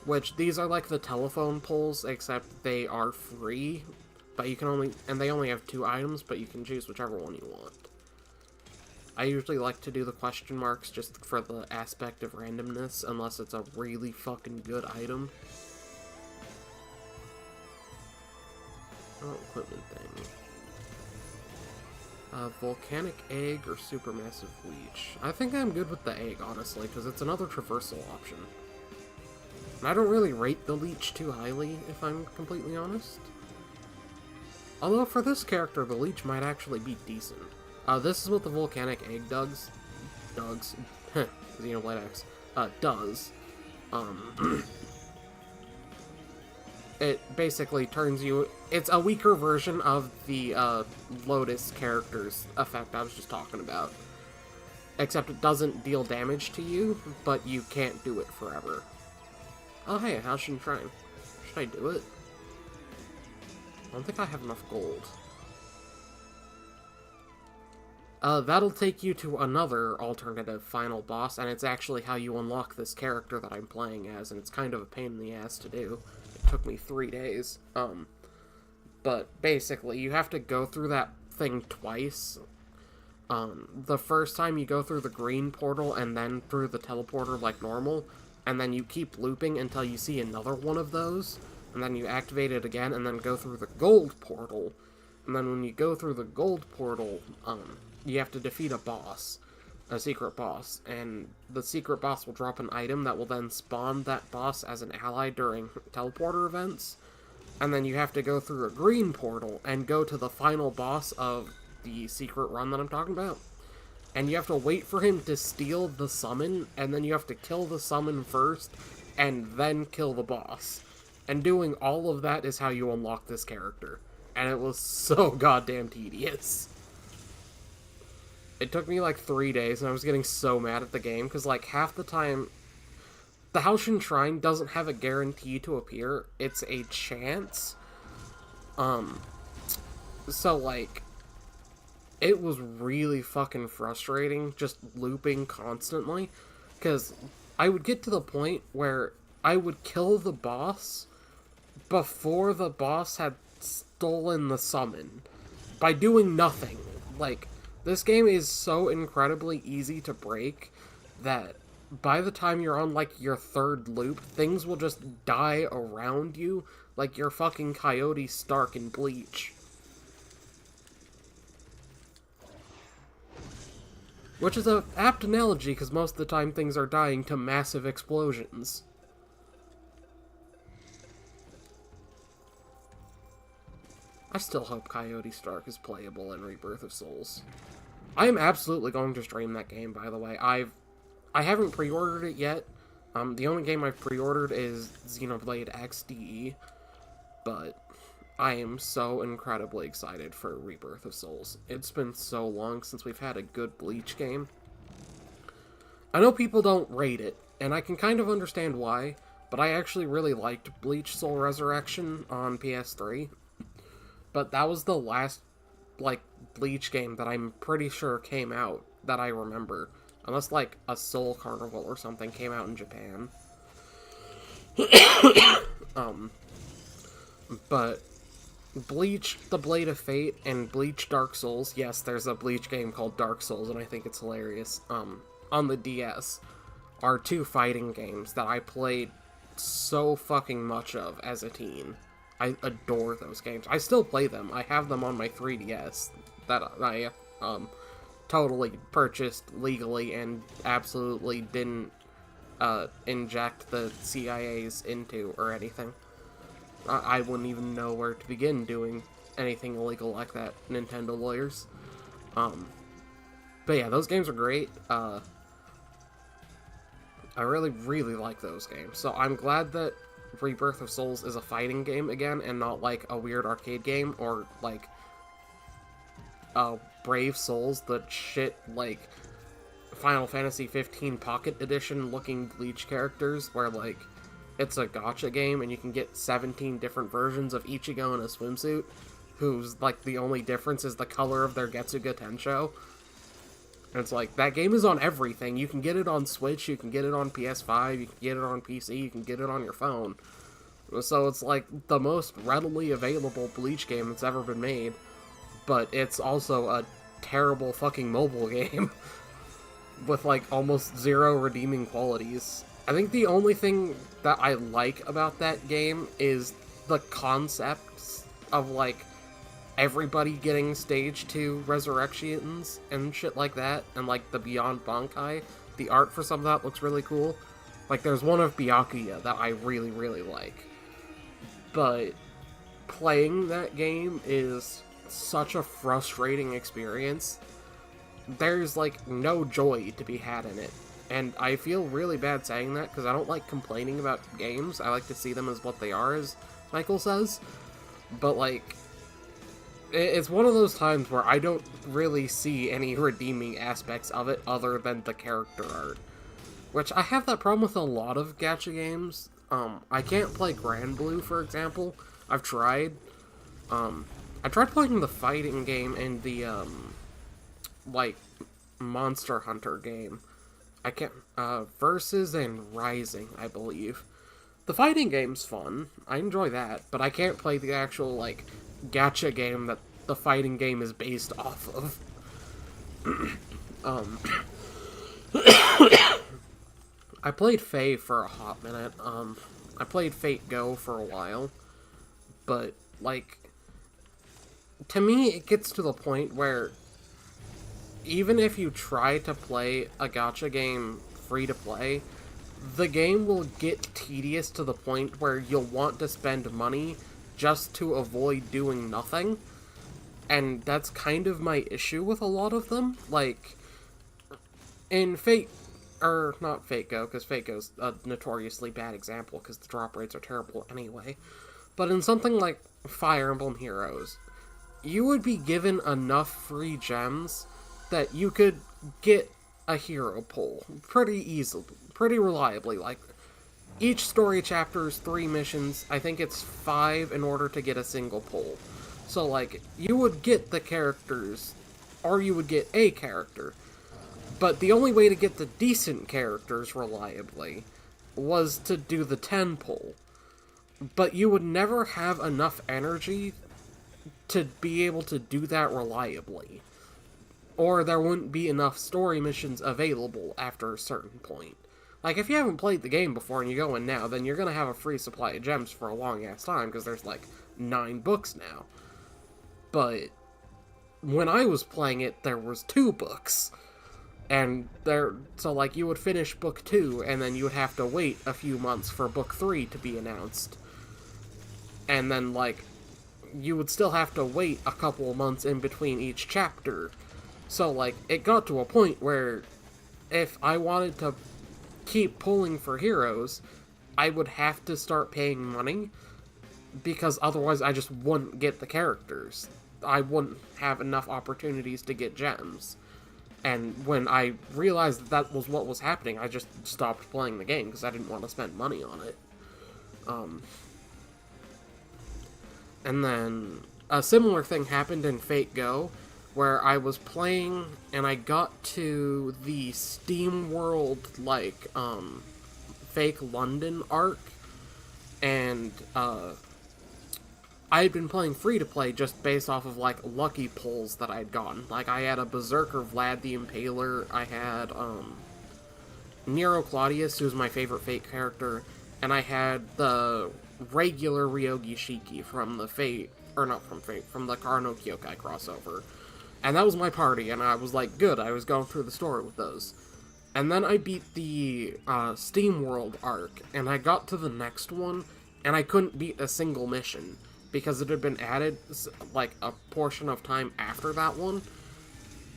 Which, these are like the telephone poles, except they are free, but you can only, and they only have 2 items, but you can choose whichever one you want. I usually like to do the question marks just for the aspect of randomness, unless it's a really fucking good item. Oh, equipment thing. Volcanic egg or supermassive leech. I think I'm good with the egg, honestly, because it's another traversal option. And I don't really rate the leech too highly, if I'm completely honest. Although for this character, the leech might actually be decent. This is what the volcanic egg does. Xenoblade X. Does. It basically turns you... It's a weaker version of the, Lotus character's effect I was just talking about. Except it doesn't deal damage to you, but you can't do it forever. Oh hey, a Halcyon Shrine. Should I do it? I don't think I have enough gold. That'll take you to another alternative final boss, and it's actually how you unlock this character that I'm playing as, and it's kind of a pain in the ass to do. It took me 3 days. But basically, you have to go through that thing twice. The first time you go through the green portal, and then through the teleporter like normal, and then you keep looping until you see another one of those, and then you activate it again, and then go through the gold portal. And then when you go through the gold portal, you have to defeat a boss, a secret boss, and the secret boss will drop an item that will then spawn that boss as an ally during teleporter events, and then you have to go through a green portal and go to the final boss of the secret run that I'm talking about, and you have to wait for him to steal the summon, and then you have to kill the summon first, and then kill the boss. And doing all of that is how you unlock this character, and it was so goddamn tedious. It took me like 3 days, and I was getting so mad at the game, because like half the time, the Halcyon Shrine doesn't have a guarantee to appear, it's a chance. So like, it was really fucking frustrating, just looping constantly, because I would get to the point where I would kill the boss before the boss had stolen the summon, by doing nothing. Like, this game is so incredibly easy to break that by the time you're on, like, your 3rd loop, things will just die around you like you're fucking Coyote Stark in Bleach. Which is a apt analogy, because most of the time things are dying to massive explosions. I still hope Coyote Stark is playable in Rebirth of Souls. I am absolutely going to stream that game, by the way. I haven't pre-ordered it yet. The only game I've pre-ordered is Xenoblade XDE, but I am so incredibly excited for Rebirth of Souls. It's been so long since we've had a good Bleach game. I know people don't rate it, and I can kind of understand why, but I actually really liked Bleach Soul Resurrection on PS3. But that was the last, like, Bleach game that I'm pretty sure came out that I remember. Unless, like, a Soul Carnival or something came out in Japan. But Bleach, The Blade of Fate, and Bleach Dark Souls, yes, there's a Bleach game called Dark Souls, and I think it's hilarious, on the DS, are 2 fighting games that I played so fucking much of as a teen. I adore those games. I still play them. I have them on my 3DS that I, totally purchased legally and absolutely didn't, inject the CIAs into or anything. I wouldn't even know where to begin doing anything illegal like that, Nintendo lawyers. But yeah, those games are great. I really, really like those games. So I'm glad that Rebirth of Souls is a fighting game again, and not like a weird arcade game, or like Brave Souls, the shit like Final Fantasy 15 Pocket Edition looking Bleach characters, where like it's a gacha game and you can get 17 different versions of Ichigo in a swimsuit, whose like the only difference is the color of their Getsuga Tensho. And it's like, that game is on everything. You can get it on Switch, you can get it on PS5, you can get it on PC, you can get it on your phone. So it's like the most readily available Bleach game that's ever been made, but it's also a terrible fucking mobile game with like almost zero redeeming qualities. I think the only thing that I like about that game is the concepts of like everybody getting stage 2 resurrections and shit like that, and like the Beyond Bankai. The art for some of that looks really cool. Like there's one of Byakuya that I really, really like. But playing that game is such a frustrating experience. There's like no joy to be had in it. And I feel really bad saying that because I don't like complaining about games. I like to see them as what they are, as Michael says. But like, it's one of those times where I don't really see any redeeming aspects of it other than the character art. Which, I have that problem with a lot of gacha games. I can't play Grand Blue, for example. I've tried. I tried playing the fighting game and the, like, Monster Hunter game. I can't, Versus and Rising, I believe. The fighting game's fun. I enjoy that, but I can't play the actual, like, gacha game that the fighting game is based off of. I played Faye for a hot minute. I played Fate Go for a while, but, like, to me, it gets to the point where even if you try to play a gacha game free to play, the game will get tedious to the point where you'll want to spend money just to avoid doing nothing. And that's kind of my issue with a lot of them. Like, in not Fate Go, because Fate Go's a notoriously bad example, because the drop rates are terrible anyway. But in something like Fire Emblem Heroes, you would be given enough free gems that you could get a hero pull pretty easily, pretty reliably. Like, each story chapter is 3 missions. I think it's 5 in order to get a single pull. So, like, you would get the characters, or you would get a character. But the only way to get the decent characters reliably was to do the 10 pull. But you would never have enough energy to be able to do that reliably. Or there wouldn't be enough story missions available after a certain point. Like, if you haven't played the game before and you go in now, then you're gonna have a free supply of gems for a long-ass time, because there's, like, 9 books now. But when I was playing it, there was 2 books. And so, like, you would finish book 2, and then you would have to wait a few months for book 3 to be announced. And then, like, you would still have to wait a couple of months in between each chapter. So, like, it got to a point where if I wanted to keep pulling for heroes, I would have to start paying money, because otherwise I just wouldn't get the characters. I wouldn't have enough opportunities to get gems. And when I realized that that was what was happening, I just stopped playing the game, because I didn't want to spend money on it. And then a similar thing happened in Fate Go, where I was playing, and I got to the Steam World, like, fake London arc, and, I had been playing free-to-play just based off of, like, lucky pulls that I'd gotten. Like, I had a Berserker Vlad the Impaler, I had, Nero Claudius, who's my favorite Fate character, and I had the regular Ryogi Shiki from the from the Karno Kyokai crossover. And that was my party, and I was like, good, I was going through the story with those. And then I beat the Steam World arc, and I got to the next one, and I couldn't beat a single mission. because it had been added, like, a portion of time after that one,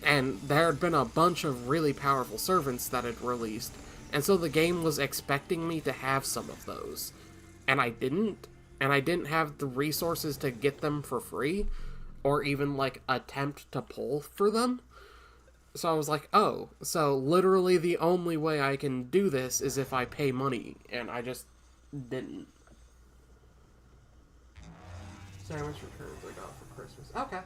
and there had been a bunch of really powerful servants that had released, and so the game was expecting me to have some of those, and I didn't have the resources to get them for free, or even, like, attempt to pull for them. So I was like, oh, so literally the only way I can do this is if I pay money, and I just didn't. Sandwich returns I got for Christmas. Okay.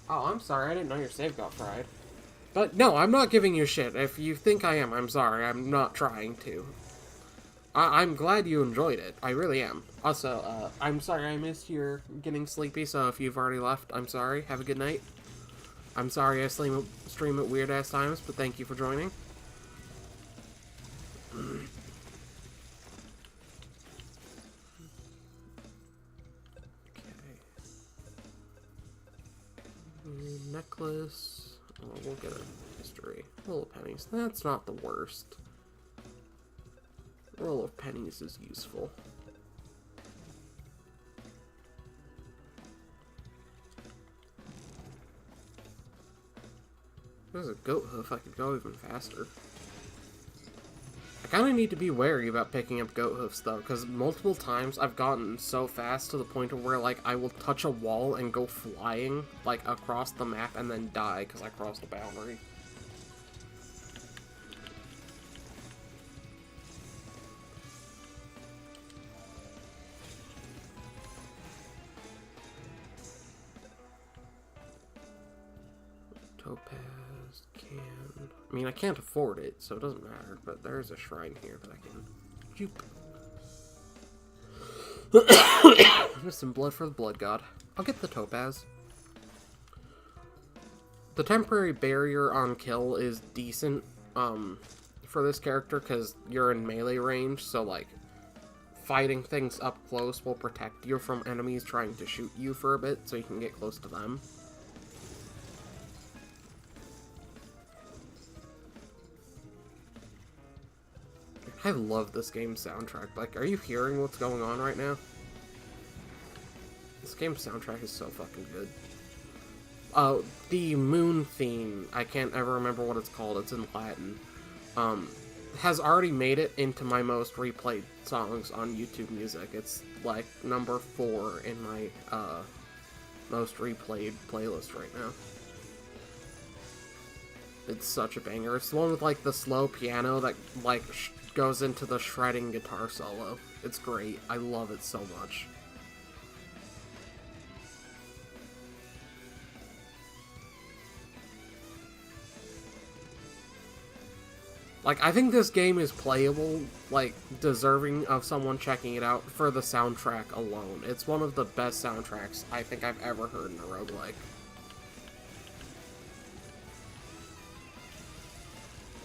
Oh, I'm sorry, I didn't know your save got fried. But no, I'm not giving you shit. If you think I am, I'm sorry, I'm not trying to. I'm glad you enjoyed it. I really am. Also, I'm sorry I missed your getting sleepy, so if you've already left, I'm sorry. Have a good night. I'm sorry I stream at weird-ass times, but thank you for joining. Okay. Necklace. Oh, we'll get a history. Roll of pennies. That's not the worst. Roll of pennies is useful. There's a goat hoof, I could go even faster. I kind of need to be wary about picking up goat hoofs, though, because multiple times I've gotten so fast to the point of where, like, I will touch a wall and go flying, like, across the map and then die because I crossed a boundary. Topaz, can... I mean, I can't afford it, so it doesn't matter, but there's a shrine here that I can juke. Just some blood for the blood god. I'll get the topaz. The temporary barrier on kill is decent, for this character, because you're in melee range, so, like, fighting things up close will protect you from enemies trying to shoot you for a bit, so you can get close to them. I love this game's soundtrack. Like, are you hearing what's going on right now? This game's soundtrack is so fucking good. The moon theme, I can't ever remember what it's called, it's in Latin, has already made it into my most replayed songs on YouTube Music. It's, like, number 4 in my, most replayed playlist right now. It's such a banger. It's the one with, like, the slow piano that, like, goes into the shredding guitar solo. It's great. I love it so much. Like, I think this game is playable, like, deserving of someone checking it out for the soundtrack alone. It's one of the best soundtracks I think I've ever heard in a roguelike.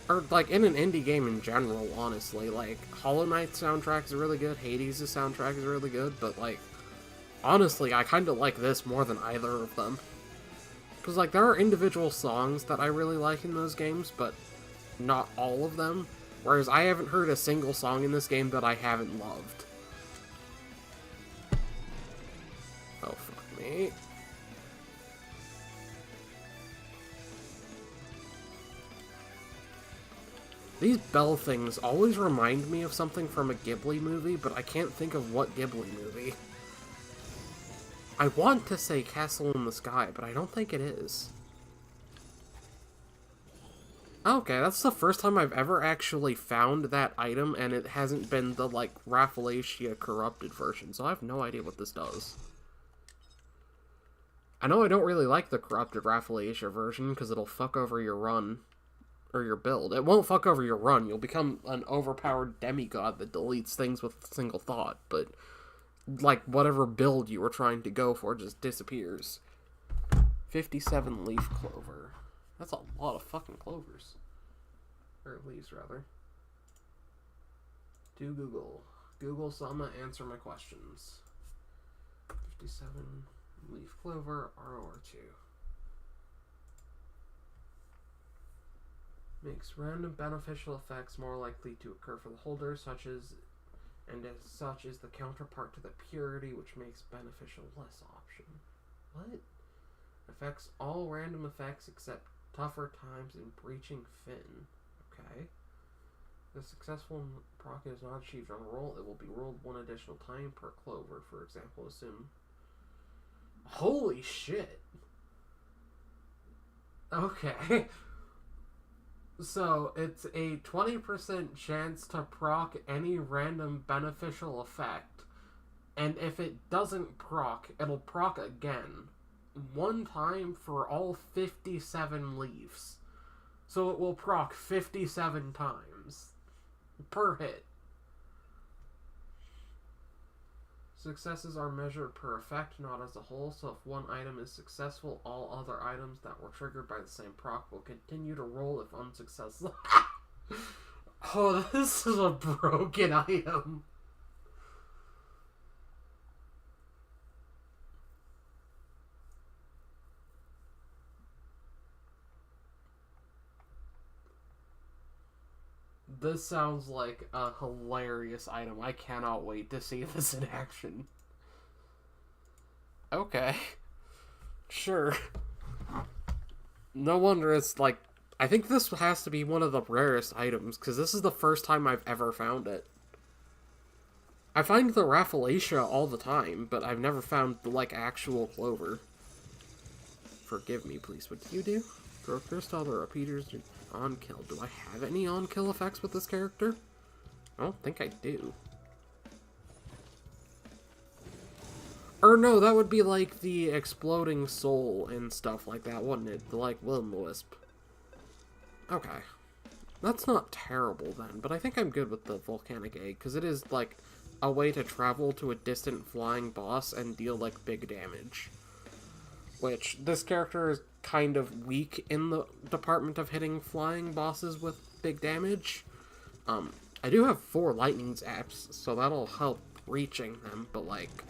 Or, like, in an indie game in general, honestly. Like, Hollow Knight's soundtrack is really good, Hades' soundtrack is really good, but, like, honestly, I kind of like this more than either of them. Because, like, there are individual songs that I really like in those games, but not all of them. Whereas I haven't heard a single song in this game that I haven't loved. Oh, fuck me. These bell things always remind me of something from a Ghibli movie, but I can't think of what Ghibli movie. I want to say Castle in the Sky, but I don't think it is. Okay, that's the first time I've ever actually found that item, and it hasn't been the, like, Rafflesia corrupted version, so I have no idea what this does. I know I don't really like the corrupted Rafflesia version, because it'll fuck over your run. Or your build. It won't fuck over your run. You'll become an overpowered demigod that deletes things with a single thought, but, like, whatever build you were trying to go for just disappears. 57 leaf clover. That's a lot of fucking clovers. Or leaves, rather. Do Google. Google Sama, answer my questions. 57 leaf clover, ROR2. Makes random beneficial effects more likely to occur for the holder, as such is the counterpart to the purity, which makes beneficial less option. What? Affects all random effects except tougher times and breaching fin. Okay. If a successful proc is not achieved on a roll, it will be rolled one additional time per clover, for example. Assume. Holy shit! Okay. So, it's a 20% chance to proc any random beneficial effect. And if it doesn't proc, it'll proc again. One time for all 57 leaves. So it will proc 57 times. Per hit. Successes are measured per effect, not as a whole, so if one item is successful, all other items that were triggered by the same proc will continue to roll if unsuccessful. Oh, this is a broken item. This sounds like a hilarious item. I cannot wait to see this in action. Okay. Sure. No wonder it's like... I think this has to be one of the rarest items, because this is the first time I've ever found it. I find the Rafflesia all the time, but I've never found the, like, actual clover. Forgive me, please. What do you do? Throw crystal or repeaters on kill. Do I have any on kill effects with this character? I don't think I do. Or no, that would be like the exploding soul and stuff like that, wouldn't it? Like Will-O-Wisp. Okay. That's not terrible then, but I think I'm good with the volcanic egg, because it is like a way to travel to a distant flying boss and deal like big damage. Which, this character is kind of weak in the department of hitting flying bosses with big damage. I do have 4 lightning zaps, so that'll help reaching them, but like,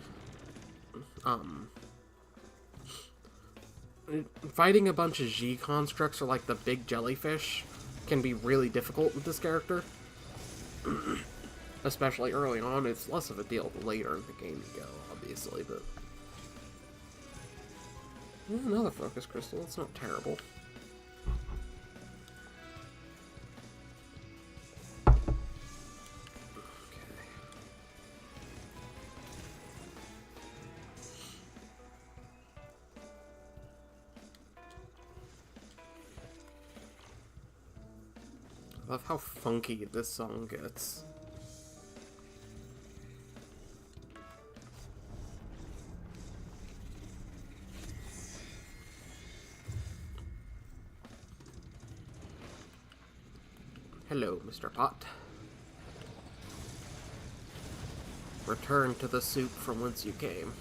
fighting a bunch of G constructs or like the big jellyfish can be really difficult with this character. Especially early on. It's less of a deal later in the game you go, obviously, but... Another focus crystal, it's not terrible. I love how funky this song gets. Hello, Mr. Pot. Return to the soup from whence you came.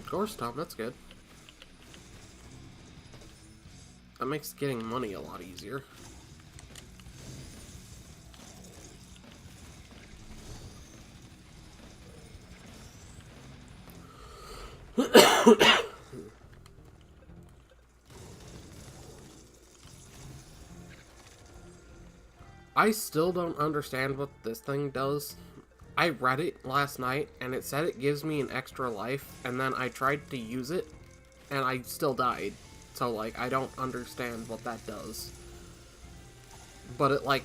Core stop, that's good. That makes getting money a lot easier. I still don't understand what this thing does. I read it last night, and it said it gives me an extra life, and then I tried to use it, and I still died. So, like, I don't understand what that does. But it, like,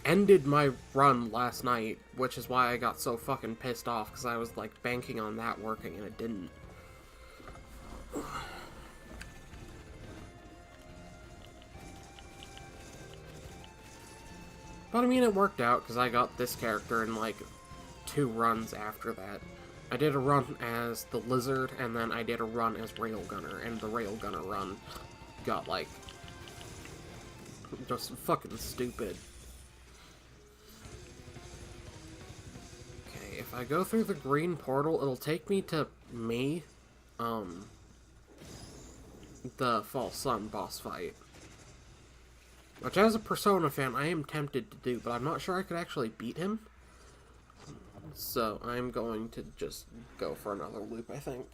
ended my run last night, which is why I got so fucking pissed off, because I was, like, banking on that working, and it didn't. But, I mean, it worked out, because I got this character in, like, 2 runs after that. I did a run as the Lizard, and then I did a run as Railgunner, and the Railgunner run got, like, just fucking stupid. Okay, if I go through the green portal, it'll take me to the False Sun boss fight. Which, as a Persona fan, I am tempted to do, but I'm not sure I could actually beat him. So I'm going to just go for another loop, I think.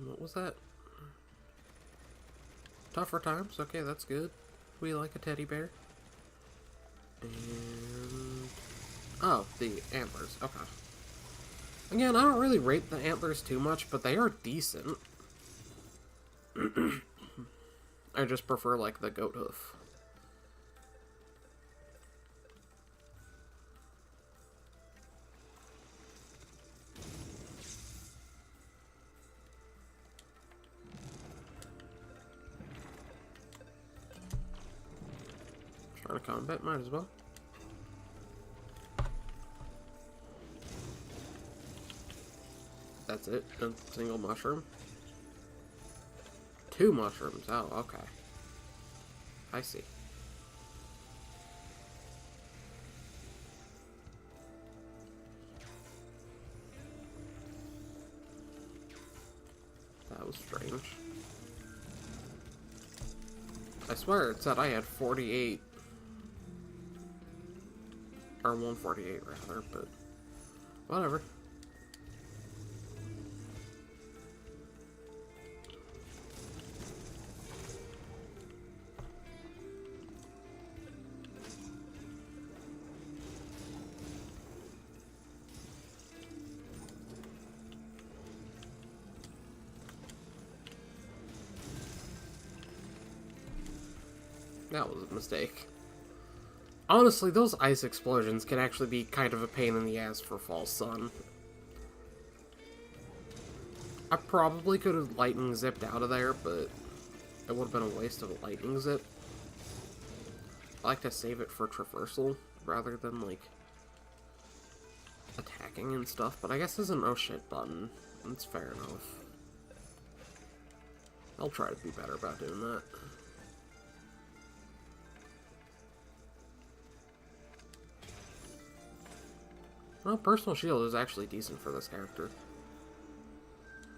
What was that? Tougher times? Okay, that's good. We like a teddy bear. And... oh, the antlers. Okay. Again, I don't really rate the antlers too much, but they are decent. I just prefer, like, the goat hoof. Trying to combat, might as well. That's it? A single mushroom? 2 mushrooms. Oh, okay. I see. That was strange. I swear it said I had 48. Or 148 rather, but whatever. That was a mistake. Honestly, those ice explosions can actually be kind of a pain in the ass for False Sun. I probably could have lightning zipped out of there, but it would have been a waste of a lightning zip. I like to save it for traversal rather than, like, attacking and stuff, but I guess there's an oh shit button. That's fair enough. I'll try to be better about doing that. Well, Personal Shield is actually decent for this character.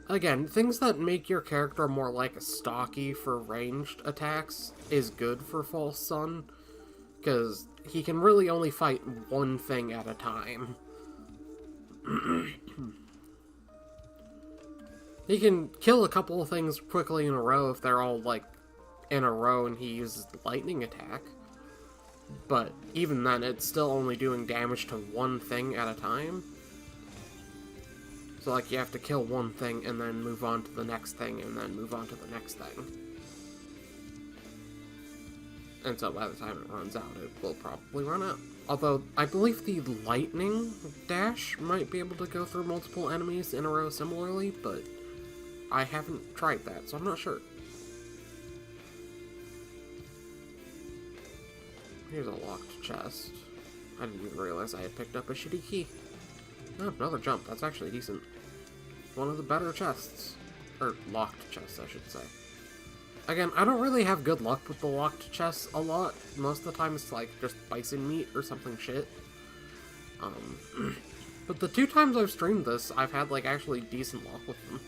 Again, things that make your character more like a stocky for ranged attacks is good for False Sun, because he can really only fight one thing at a time. He can kill a couple of things quickly in a row if they're all, like, in a row and he uses the lightning attack. But even then, it's still only doing damage to one thing at a time. So, like, you have to kill one thing and then move on to the next thing and then move on to the next thing. And so by the time it runs out, it will probably run out. Although, I believe the lightning dash might be able to go through multiple enemies in a row similarly, but I haven't tried that, so I'm not sure. Here's a locked chest. I didn't even realize I had picked up a shitty key. Oh, another jump. That's actually decent. One of the better chests. Or, locked chests, I should say. Again, I don't really have good luck with the locked chests a lot. Most of the time it's, like, just bison meat or something shit. But the 2 times I've streamed this, I've had, like, actually decent luck with them.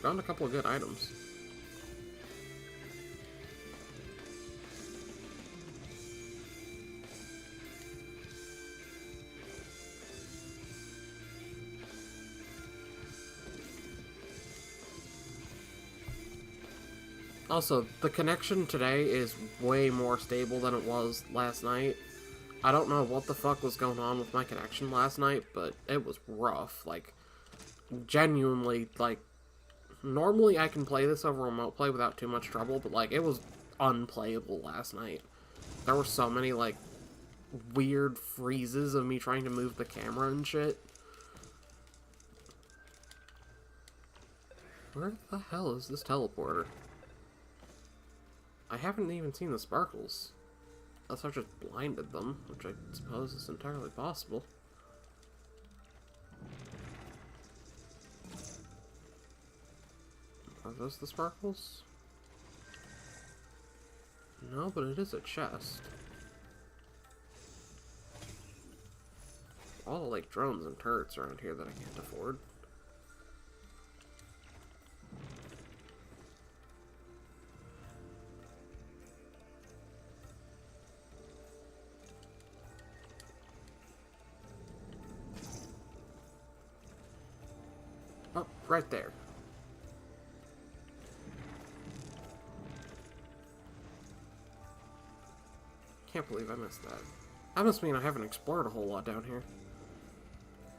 Found a couple of good items. Also, the connection today is way more stable than it was last night. I don't know what the fuck was going on with my connection last night, but it was rough. Like, genuinely, like, normally I can play this over remote play without too much trouble, but, like, it was unplayable last night. There were so many, like, weird freezes of me trying to move the camera and shit. Where the hell is this teleporter? I haven't even seen the sparkles. Unless I just blinded them, which I suppose is entirely possible. Are those the sparkles? No, but it is a chest. All the, like, drones and turrets around here that I can't afford. Oh, right there. Can't believe I missed that. That must mean I haven't explored a whole lot down here.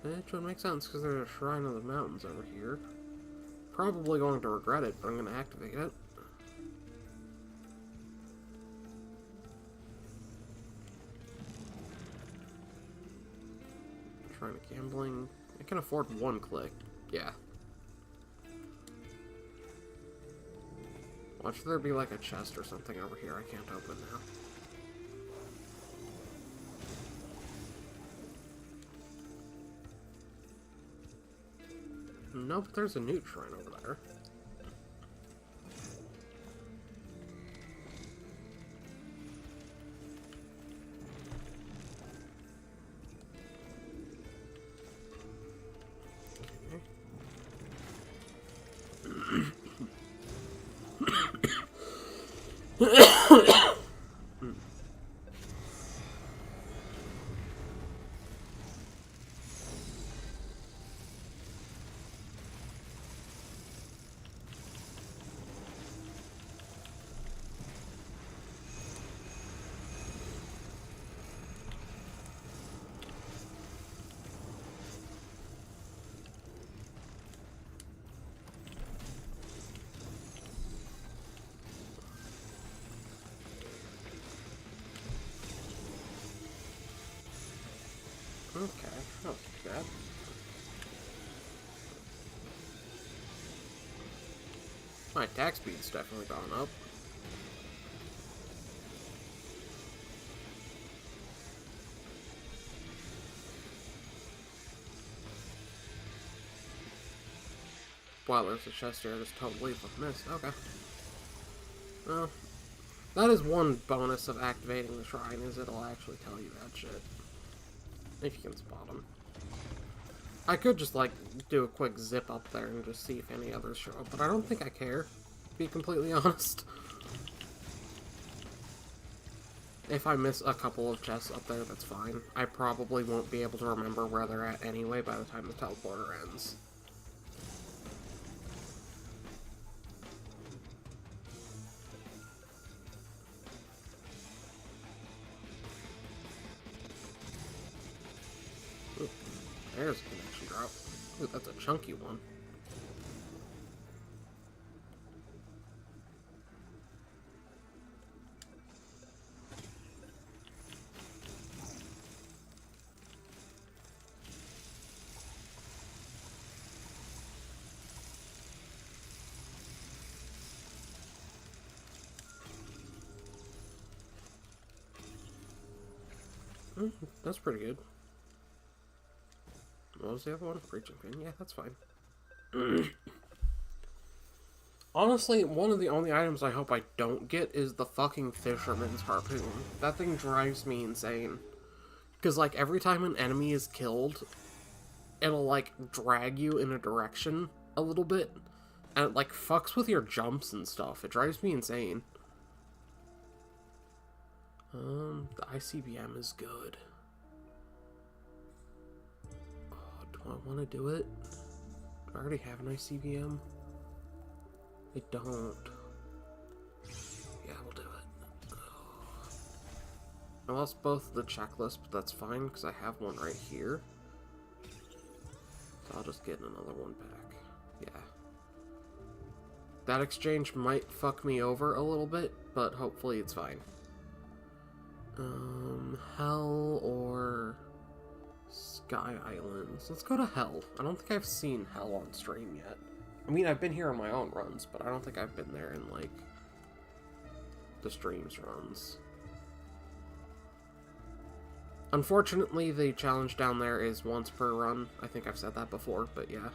Which would make sense, because there's a Shrine of the Mountains over here. Probably going to regret it, but I'm going to activate it. Shrine of Gambling. I can afford one click. Yeah. Watch there be like a chest or something over here I can't open now. No, but there's a new shrine over there. Okay. Okay, that was too bad. My attack speed's definitely gone up. Wow, there's a chest here I just totally missed. Okay. Well, that is one bonus of activating the shrine, is it'll actually tell you that shit. If you can spot them. I could just, like, do a quick zip up there and just see if any others show up, but I don't think I care, to be completely honest. If I miss a couple of chests up there, that's fine. I probably won't be able to remember where they're at anyway by the time the teleporter ends. Ooh, there's a connection drop. Ooh, that's a chunky one. That's pretty good. What was the other one? Preaching Fin? Yeah, that's fine. Honestly, one of the only items I hope I don't get is the fucking Fisherman's Harpoon. That thing drives me insane. Because, like, every time an enemy is killed, it'll, like, drag you in a direction a little bit. And it, like, fucks with your jumps and stuff. It drives me insane. The ICBM is good. Oh, do I want to do it? Do I already have an ICBM? I don't. Yeah, we'll do it. Oh. I lost both the checklist, but that's fine, because I have one right here. So I'll just get another one back. Yeah. That exchange might fuck me over a little bit, but hopefully it's fine. Hell or Sky Islands. Let's go to Hell. I don't think I've seen Hell on stream yet. I mean, I've been here on my own runs, but I don't think I've been there in, like, the streams runs. Unfortunately, the challenge down there is once per run. I think I've said that before, but yeah.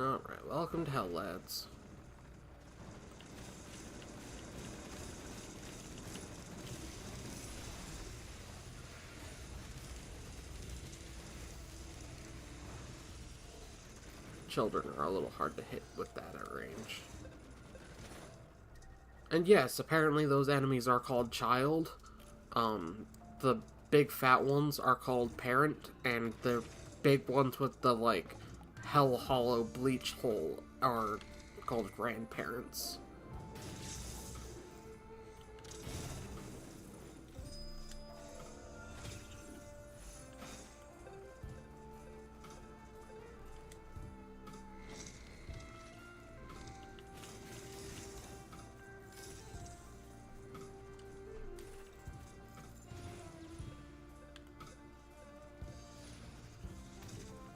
Alright, welcome to hell, lads. Children are a little hard to hit with that at range. And yes, apparently those enemies are called child. The big fat ones are called parent, and the big ones with the, like, hell hollow bleach hole are called grandparents.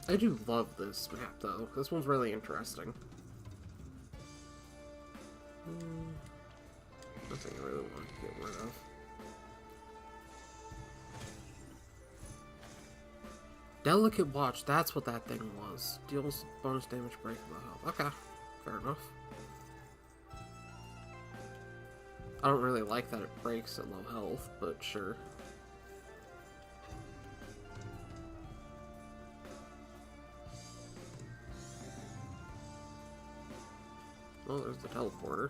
I do love this map, though. This one's really interesting. Nothing I really want to get rid of. Delicate Watch, that's what that thing was. Deals bonus damage, break low health. Okay, fair enough. I don't really like that it breaks at low health, but sure. Oh, there's the teleporter.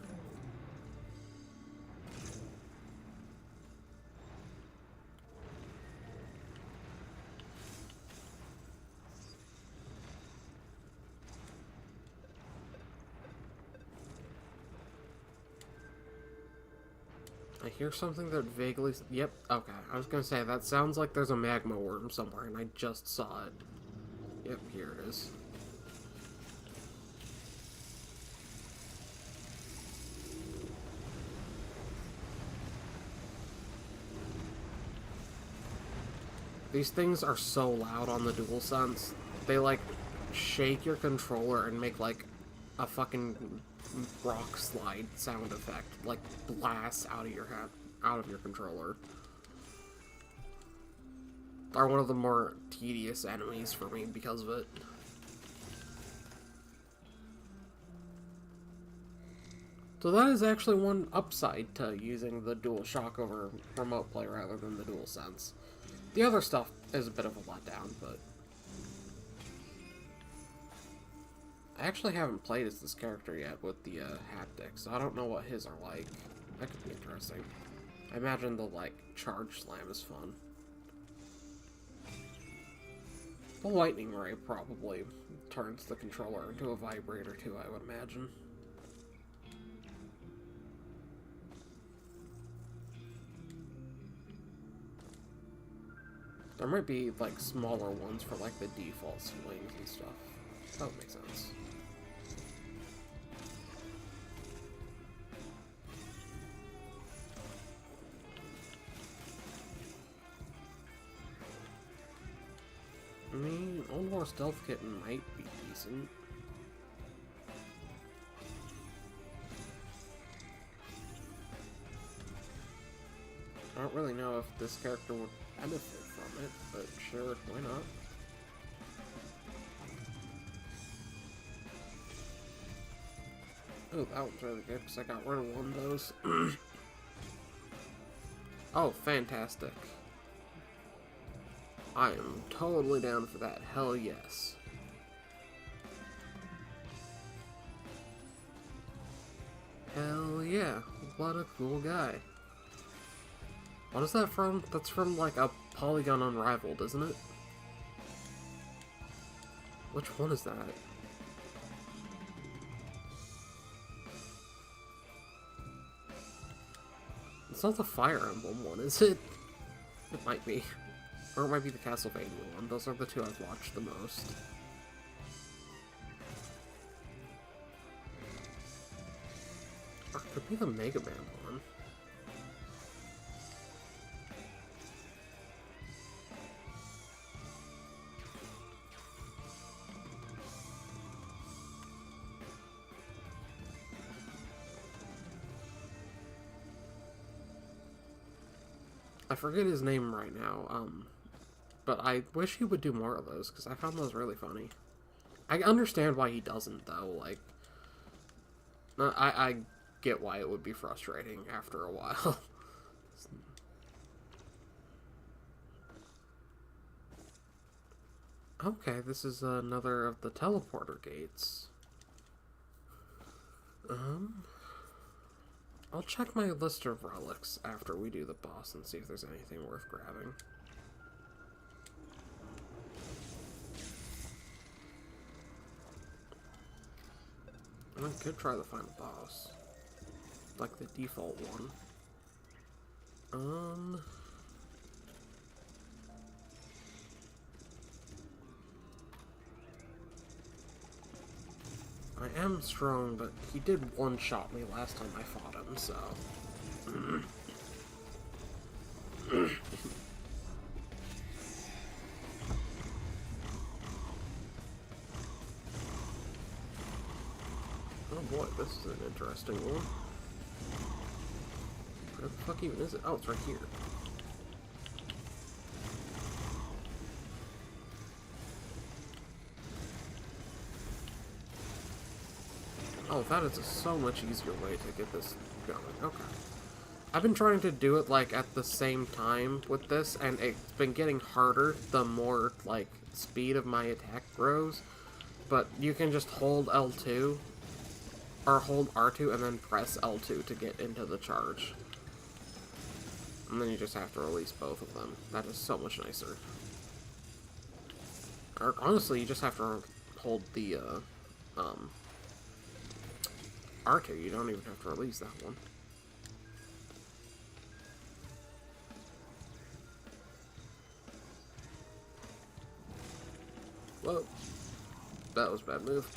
I hear something that vaguely... Yep, okay. I was gonna say, that sounds like there's a magma worm somewhere, and I just saw it. Yep, here it is. These things are so loud on the DualSense. They, like, shake your controller and make, like, a fucking rock slide sound effect. Like, blast out of your head, out of your controller. Are one of the more tedious enemies for me because of it. So that is actually one upside to using the DualShock over remote play rather than the DualSense. The other stuff is a bit of a letdown, but... I actually haven't played as this character yet with the haptics, so I don't know what his are like. That could be interesting. I imagine the, like, charge slam is fun. The lightning ray probably turns the controller into a vibrator too, I would imagine. There might be, like, smaller ones for, like, the default swings and stuff. That would make sense. I mean, Old War Stealth Kit might be decent. I don't really know if this character would benefit from it, but sure, why not? Oh, that one's really good, because I got rid of one of those. Oh, fantastic. I am totally down for that. Hell yes. Hell yeah. What a cool guy. What is that from? That's from, like, a Polygon Unrivaled, isn't it? Which one is that? It's not the Fire Emblem one, is it? It might be. Or it might be the Castlevania one. Those are the two I've watched the most. Or it could be the Mega Man one. I forget his name right now, but I wish he would do more of those, because I found those really funny. I understand why he doesn't, though. Like, I get why it would be frustrating after a while. Okay, this is another of the teleporter gates. I'll check my list of relics after we do the boss and see if there's anything worth grabbing. I could try to find a boss. Like the default one. I am strong, but he did one-shot me last time I fought him, so... Oh boy, this is an interesting one. Where the fuck even is it? Oh, it's right here. Oh, that is a so much easier way to get this going. Okay. I've been trying to do it, like, at the same time with this, and it's been getting harder the more, like, speed of my attack grows. But you can just hold L2, or hold R2, and then press L2 to get into the charge. And then you just have to release both of them. That is so much nicer. Or, honestly, you just have to hold the, R2, you don't even have to release that one. Whoa. That was a bad move.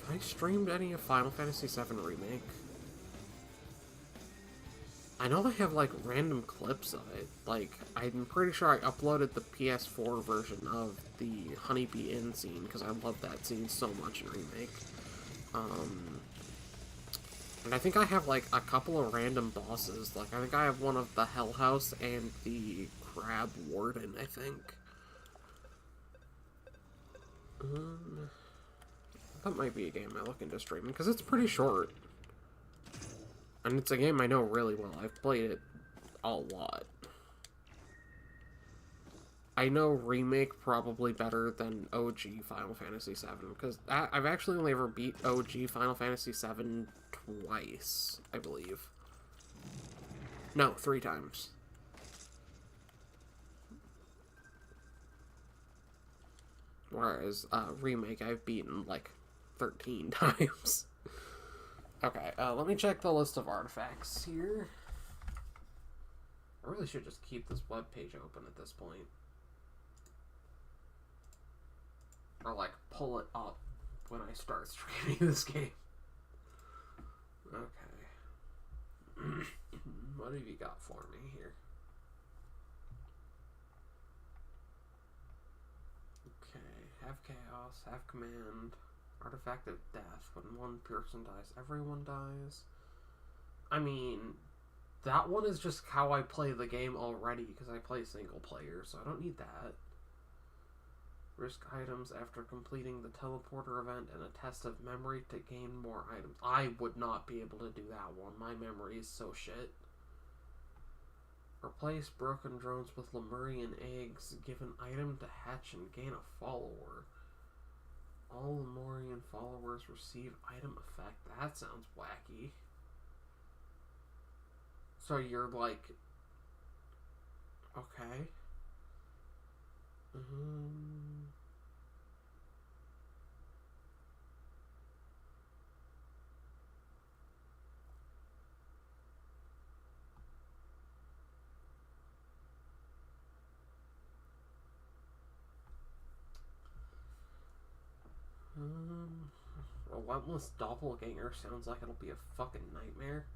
Have I streamed any of Final Fantasy VII Remake? I know they have, like, random clips of it. Like, I'm pretty sure I uploaded the PS4 version of the Honeybee Inn scene, because I love that scene so much in Remake. And I think I have, like, a couple of random bosses. Like, I think I have one of the Hell House and the Crab Warden, I think. That might be a game I look into streaming, because it's pretty short. And it's a game I know really well. I've played it a lot. I know Remake probably better than OG Final Fantasy VII, because I've actually only ever beat OG Final Fantasy VII twice, I believe. No, 3 times. Whereas, Remake I've beaten, like, 13 times. Okay, let me check the list of artifacts here. I really should just keep this webpage open at this point. Or, like, pull it up when I start streaming this game. Okay. What have you got for me here? Okay, have chaos, have command, artifact of death. When one person dies, everyone dies. I mean, that one is just how I play the game already, because I play single player, so I don't need that. Risk items after completing the teleporter event and a test of memory to gain more items. I would not be able to do that one. My memory is so shit. Replace broken drones with Lemurian eggs. Give an item to hatch and gain a follower. All Lemurian followers receive item effect. That sounds wacky. So you're like... Okay. Relentless doppelganger sounds like it'll be a fucking nightmare.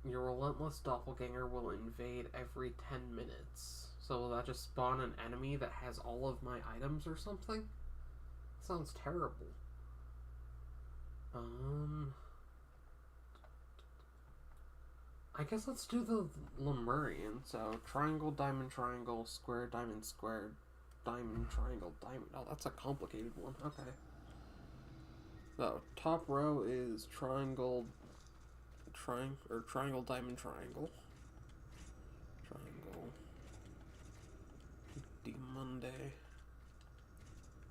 Your relentless doppelganger will invade every 10 minutes. So will that just spawn an enemy that has all of my items or something? Sounds terrible. I guess let's do the Lemurian. So triangle, diamond, triangle, square, diamond, square, diamond, triangle, diamond. Oh, that's a complicated one. Okay. So top row is triangle, triangle, diamond, triangle. Triangle. D Monday.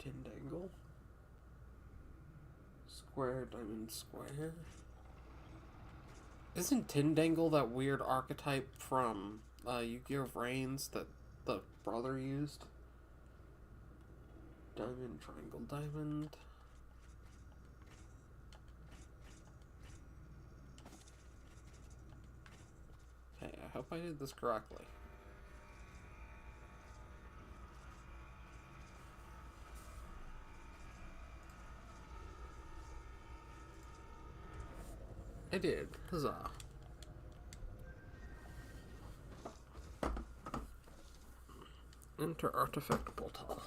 Tindangle. Square, diamond, square. Isn't Tindangle that weird archetype from Yu-Gi-Oh! Reigns that the brother used? Diamond, triangle, diamond. Hey, I hope I did this correctly. I did. Huzzah. Enter artifact portal.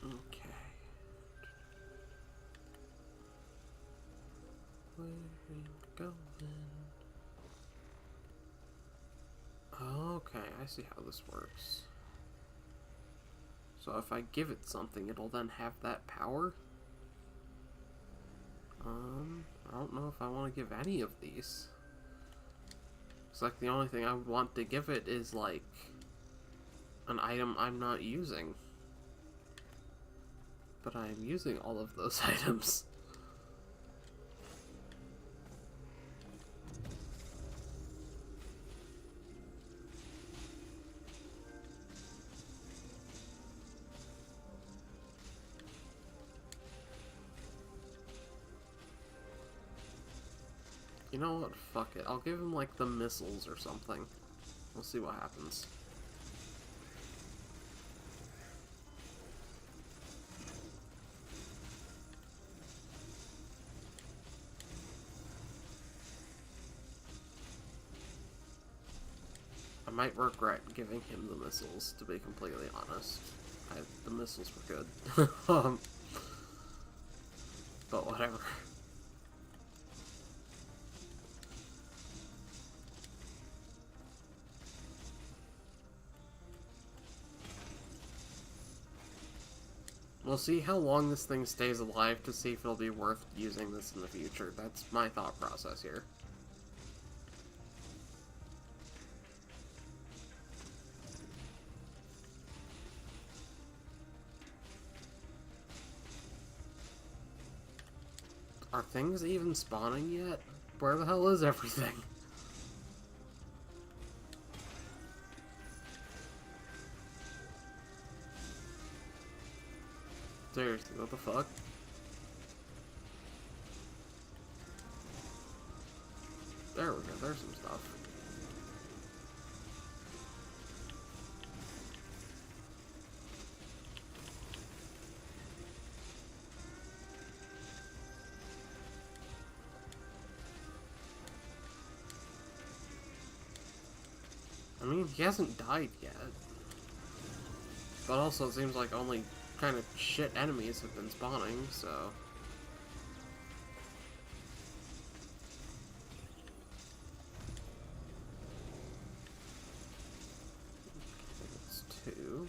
Okay. Where are you going? Okay, I see how this works. So if I give it something, it'll then have that power? I don't know if I want to give any of these. It's like the only thing I would want to give it is like an item I'm not using. But I am using all of those items. You know what? Fuck it. I'll give him like the missiles or something. We'll see what happens. I might regret giving him the missiles, to be completely honest. The missiles were good. But whatever. We'll see how long this thing stays alive to see if it'll be worth using this in the future. That's my thought process here. Are things even spawning yet? Where the hell is everything? Seriously, what the fuck? There we go, there's some stuff. I mean, he hasn't died yet. But also, it seems like only kind of shit enemies have been spawning, so... That's 2.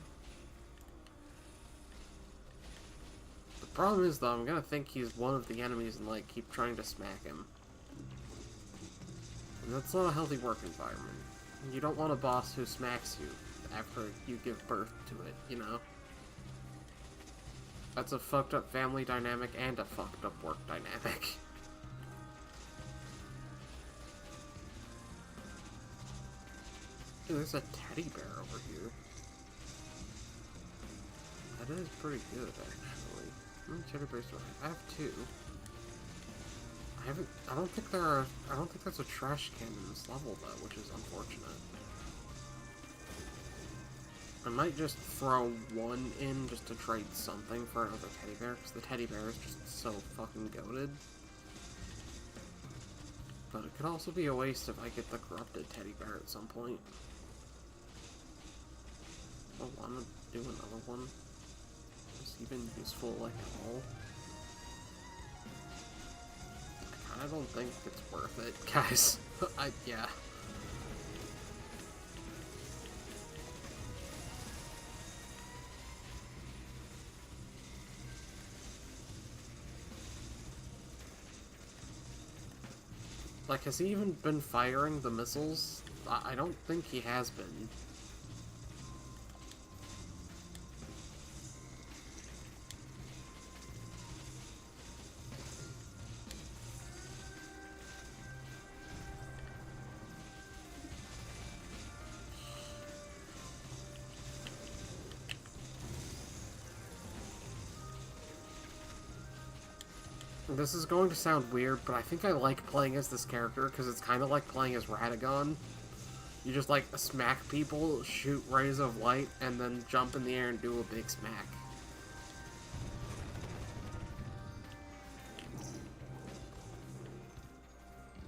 The problem is, though, I'm gonna think he's one of the enemies and, like, keep trying to smack him. And that's not a healthy work environment. You don't want a boss who smacks you after you give birth to it, you know? That's a fucked up family dynamic and a fucked up work dynamic. Dude, there's a teddy bear over here. That is pretty good, actually. How many teddy bears do I have? I have 2. I don't think there's a trash can in this level, though, which is unfortunate. I might just throw 1 in just to trade something for another teddy bear, because the teddy bear is just so fucking goated. But it could also be a waste if I get the corrupted teddy bear at some point. I don't want to do another one. Is even useful like at all? I kinda don't think it's worth it, guys. Yeah. Like, has he even been firing the missiles? I don't think he has been. This is going to sound weird, but I think I like playing as this character because it's kind of like playing as Radagon. You just, like, smack people, shoot rays of light, and then jump in the air and do a big smack.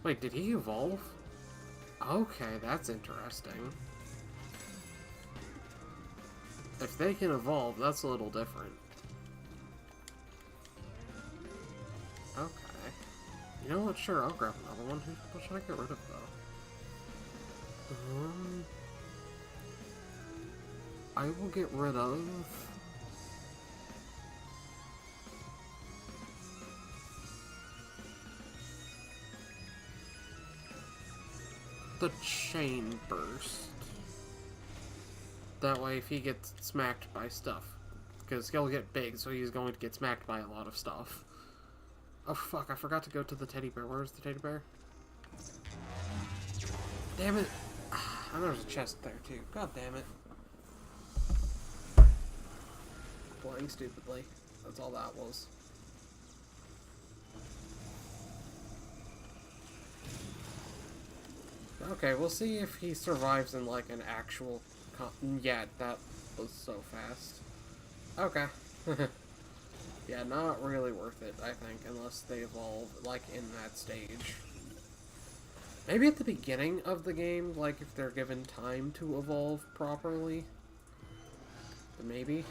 Wait, did he evolve? Okay, that's interesting. If they can evolve, that's a little different. Okay. You know what? Sure, I'll grab another one. What should I get rid of, though? I will get rid of... the Chain Burst. That way, if he gets smacked by stuff, because he'll get big, so he's going to get smacked by a lot of stuff. Oh fuck, I forgot to go to the teddy bear. Where's the teddy bear? Damn it! And there's a chest there too. God damn it. Playing stupidly. That's all that was. Okay, we'll see if he survives in like an actual yeah, that was so fast. Okay. Yeah, not really worth it, I think, unless they evolve, like, in that stage. Maybe at the beginning of the game, like, if they're given time to evolve properly. Maybe.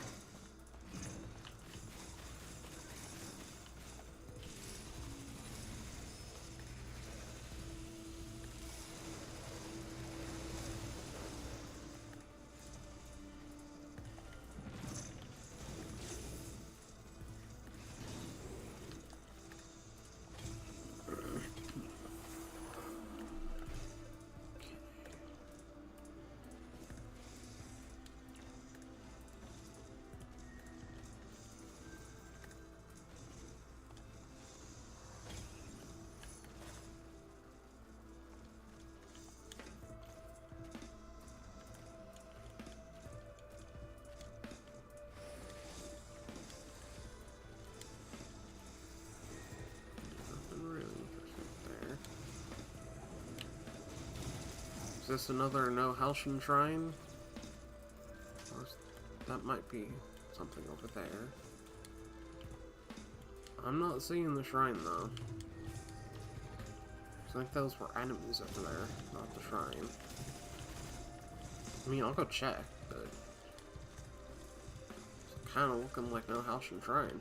Is this another No Halcyon Shrine? Or that might be something over there. I'm not seeing the shrine though. I think those were enemies over there, not the shrine. I mean, I'll go check, but it's kind of looking like No Halcyon Shrine.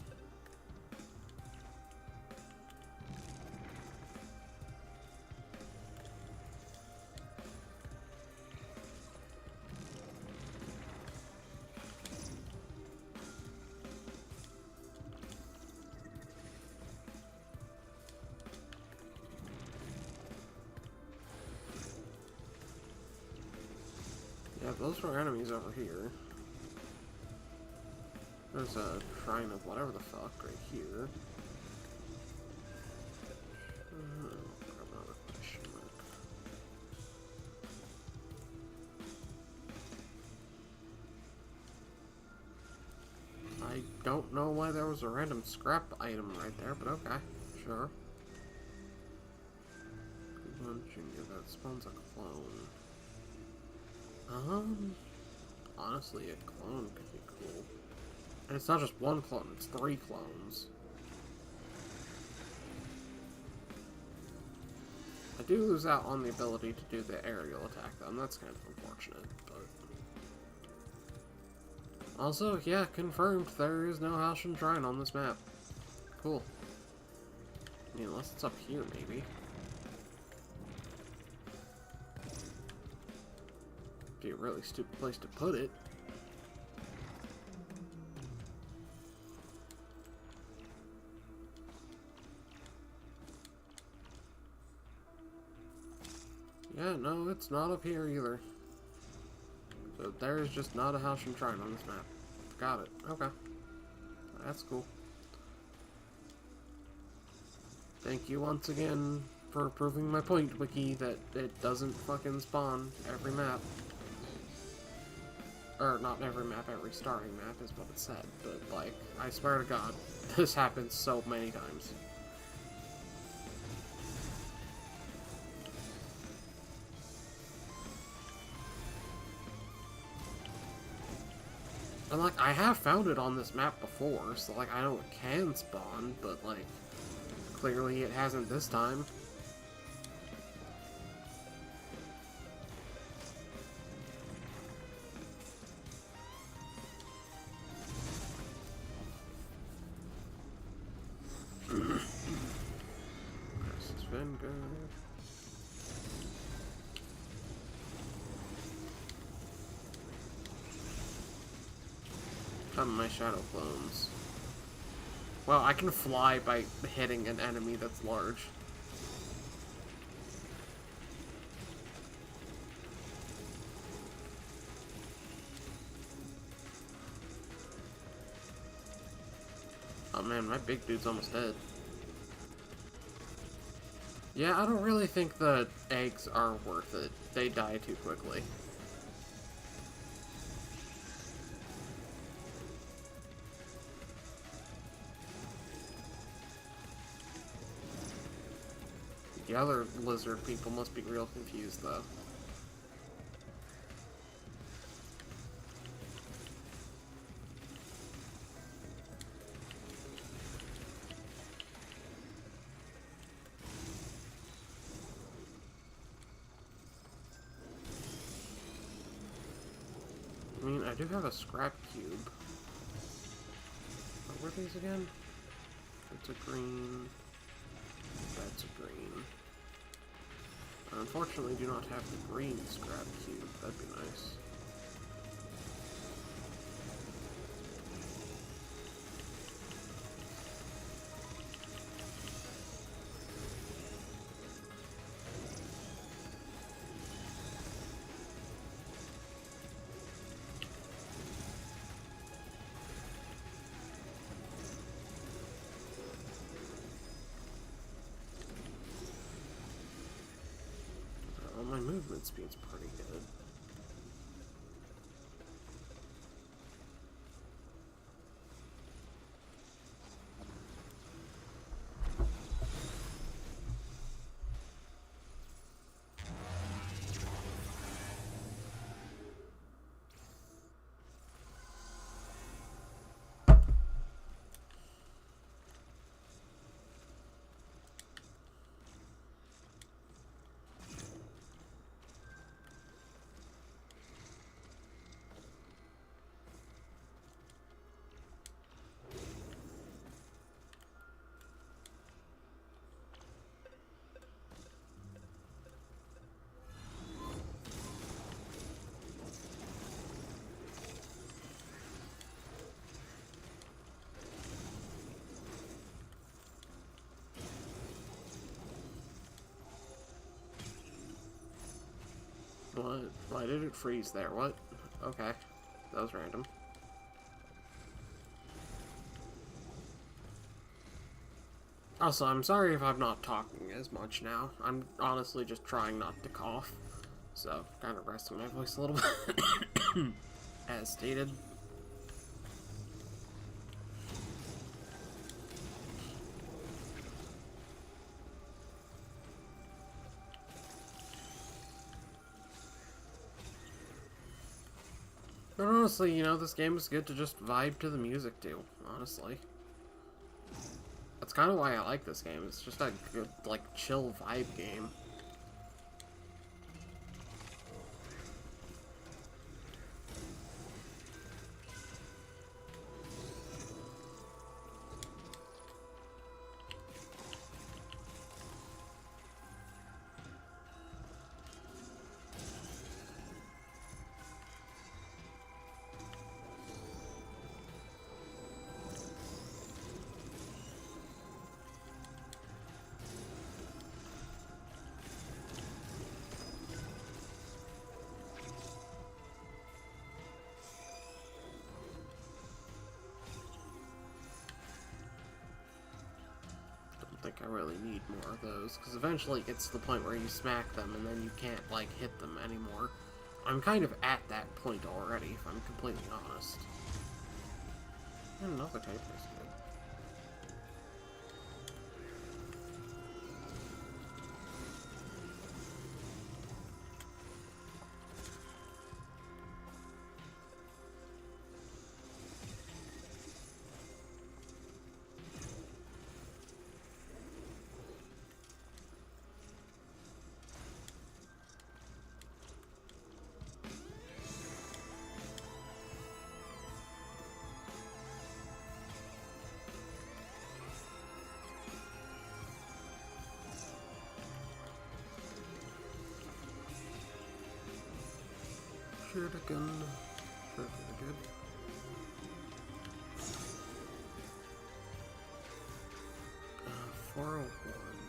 Yeah, those were enemies over here. There's a shrine of whatever the fuck right here. Another question mark. I don't know why there was a random scrap item right there, but okay, sure. Junior, that spawns a clone. Honestly, a clone could be cool. And it's not just one clone, it's 3 clones. I do lose out on the ability to do the aerial attack, though, and that's kind of unfortunate, but... Also, yeah, confirmed, there is no Halcyon Shrine on this map. Cool. I mean, unless it's up here, maybe. Be a really stupid place to put it. Yeah, no, it's not up here either. So there's just not a Halcyon Shrine on this map. Got it. Okay. That's cool. Thank you once again for proving my point, Wiki, that it doesn't fucking spawn every map. Or, not every map, every starting map is what it said. But, like, I swear to God, this happens so many times. And, like, I have found it on this map before, so, like, I know it can spawn, but, like, clearly it hasn't this time. This has been good. My shadow clones. Well, I can fly by hitting an enemy that's large. Oh man, my big dude's almost dead. Yeah, I don't really think the eggs are worth it. They die too quickly. The other lizard people must be real confused, though. I mean, I do have a scrap cube. What were these again? That's a green. That's a green. I unfortunately do not have the green scrap cube. That'd be nice. My movement speed's pretty good. What? Why did it freeze there? What? Okay. That was random. Also, I'm sorry if I'm not talking as much now. I'm honestly just trying not to cough. So, kind of resting my voice a little bit. As stated. But honestly, you know, this game is good to just vibe to the music to, honestly. That's kind of why I like this game. It's just a good, like, chill vibe game. I really need more of those, because eventually it gets to the point where you smack them and then you can't, like, hit them anymore. I'm kind of at that point already, if I'm completely honest. And another type is good. Shuriken. Very good. 401.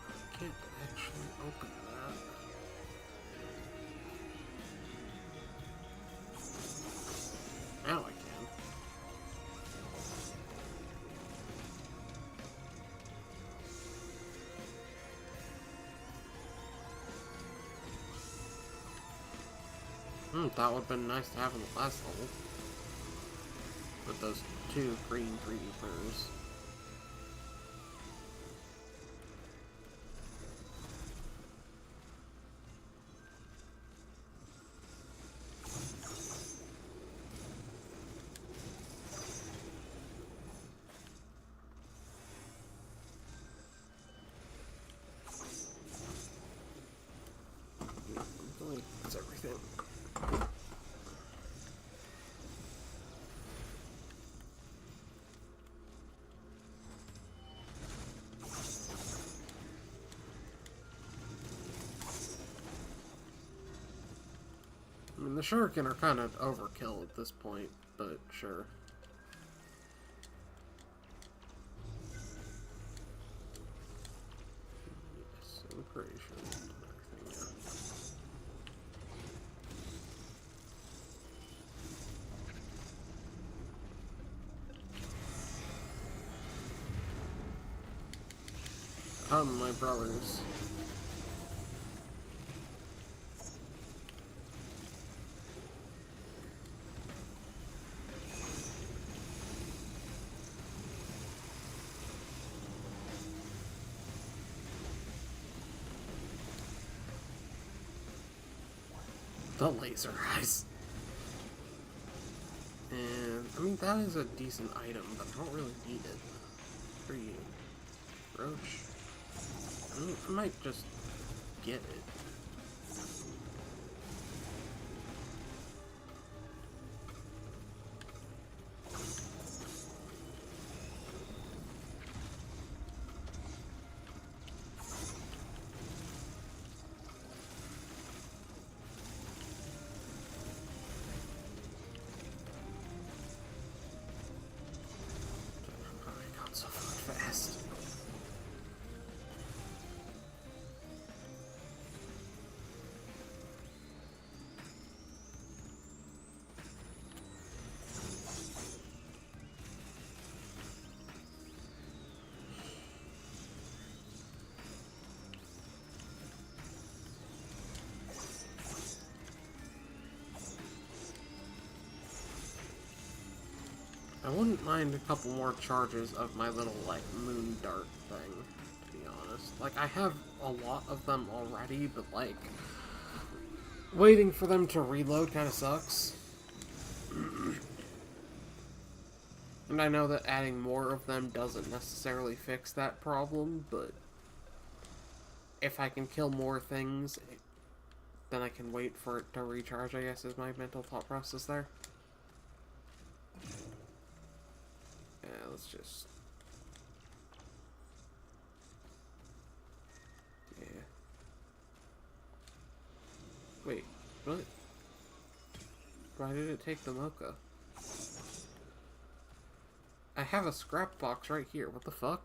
I can't actually open that. Now I can. That would have been nice to have in the last level. With those 2 green 3D printers. That's everything. I mean, the Shuriken are kind of overkill at this point, but sure. Celebration and everything, yeah. Come, my brothers. The laser eyes. And, I mean, that is a decent item, but I don't really need it. For you. Roach. I mean, I might just get it. So fast. I wouldn't mind a couple more charges of my little, like, moon dart thing, to be honest. Like, I have a lot of them already, but, like, waiting for them to reload kind of sucks. And I know that adding more of them doesn't necessarily fix that problem, but if I can kill more things, then I can wait for it to recharge, I guess, is my mental thought process there. Yeah, let's just... Yeah. Wait, what? Why did it take the mocha? I have a scrap box right here, what the fuck?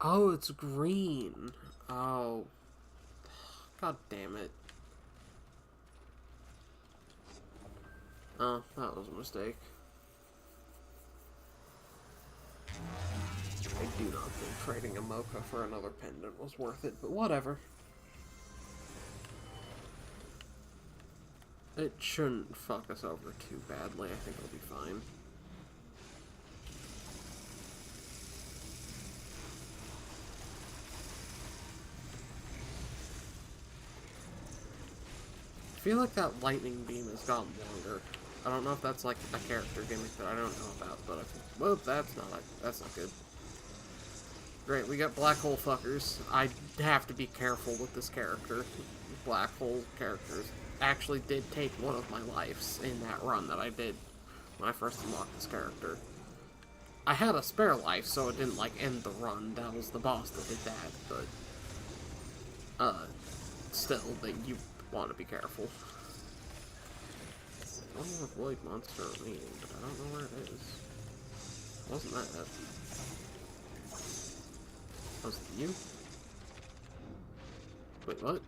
Oh, it's green. Oh. God damn it. Oh, that was a mistake. I do not think trading a mocha for another pendant was worth it, but whatever. It shouldn't fuck us over too badly. I think it'll be fine. I feel like that lightning beam has gotten longer. I don't know if that's like a character gimmick that I don't know about, but I think, whoop, that's not good. Great, we got black hole fuckers. I have to be careful with this character. Black hole characters actually did take one of my lives in that run that I did when I first unlocked this character. I had a spare life, so it didn't, like, end the run. That was the boss that did that, but, still, that you want to be careful. One more void monster remaining, but I don't know where it is. Wasn't that? Was it you? Wait, what?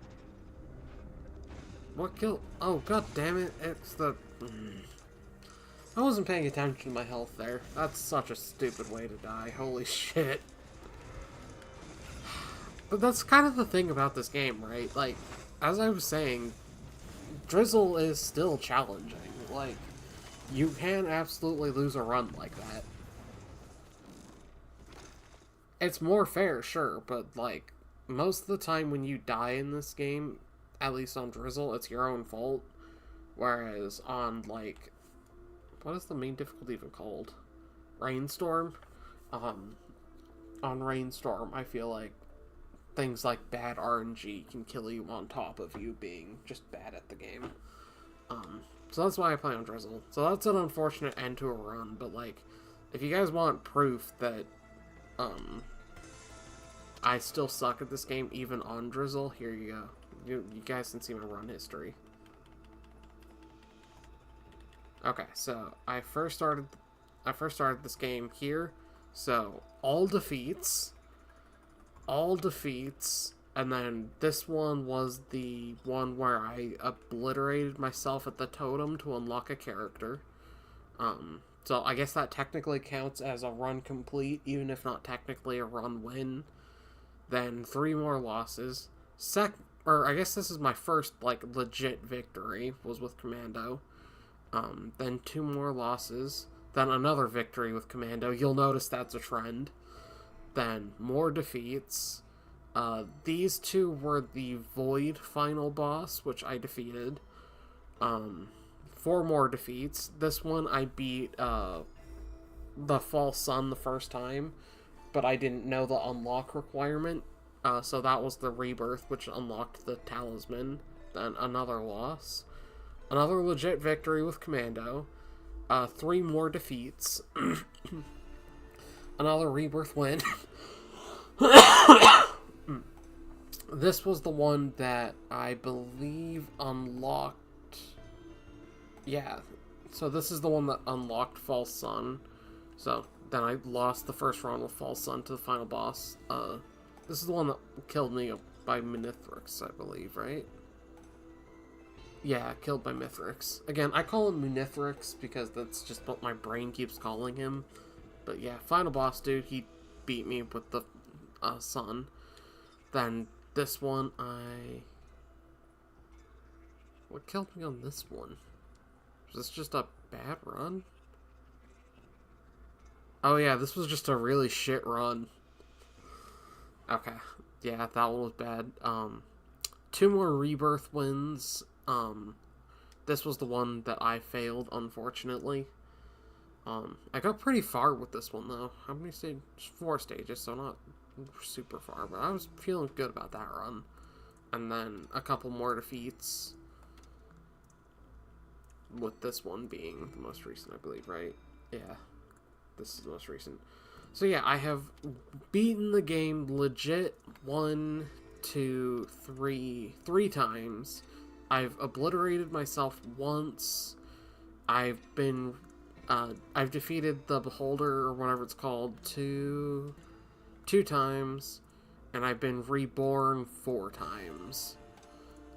What killed? Oh, god damn it! It's the. I wasn't paying attention to my health there. That's such a stupid way to die. Holy shit. But that's kind of the thing about this game, right? Like, as I was saying, Drizzle is still challenging. Like, you can absolutely lose a run like that. It's more fair, sure, but, like, most of the time when you die in this game, at least on Drizzle, it's your own fault. Whereas on, like, what is the main difficulty even called? Rainstorm? On Rainstorm, I feel like things like bad RNG can kill you on top of you being just bad at the game. So that's why I play on Drizzle. So that's an unfortunate end to a run, but, like, if you guys want proof that, I still suck at this game, even on Drizzle, here you go. You guys can see my run history. Okay, so I first started this game here. So all defeats, and then this one was the one where I obliterated myself at the totem to unlock a character. So I guess that technically counts as a run complete, even if not technically a run win. Then 3 more losses. I guess this is my first, like, legit victory, was with Commando. Then 2 more losses. Then another victory with Commando. You'll notice that's a trend. Then more defeats. These 2 were the Void final boss, which I defeated. 4 more defeats. This one I beat, the False Sun the first time, but I didn't know the unlock requirement. So that was the Rebirth, which unlocked the Talisman. Then another loss. Another legit victory with Commando. 3 more defeats. Another Rebirth win. This was the one that I believe unlocked... Yeah. So this is the one that unlocked False Sun. So then I lost the first round with False Sun to the final boss. This is the one that killed me by Munithrix, I believe, right? Yeah, killed by Mithrix. Again, I call him Munithrix because that's just what my brain keeps calling him. But yeah, final boss dude, he beat me with the sun. Then this one, what killed me on this one? Was this just a bad run? Oh yeah, this was just a really shit run. Okay. Yeah, that one was bad. 2 more Rebirth wins. This was the one that I failed, unfortunately. I got pretty far with this one, though. How many stages? 4 stages, so not super far, but I was feeling good about that run. And then a couple more defeats, with this one being the most recent, I believe, right? Yeah, this is the most recent. So yeah, I have beaten the game legit 1, 2, 3 times. I've obliterated myself once. I've defeated the Beholder, or whatever it's called, two times. And I've been reborn 4 times.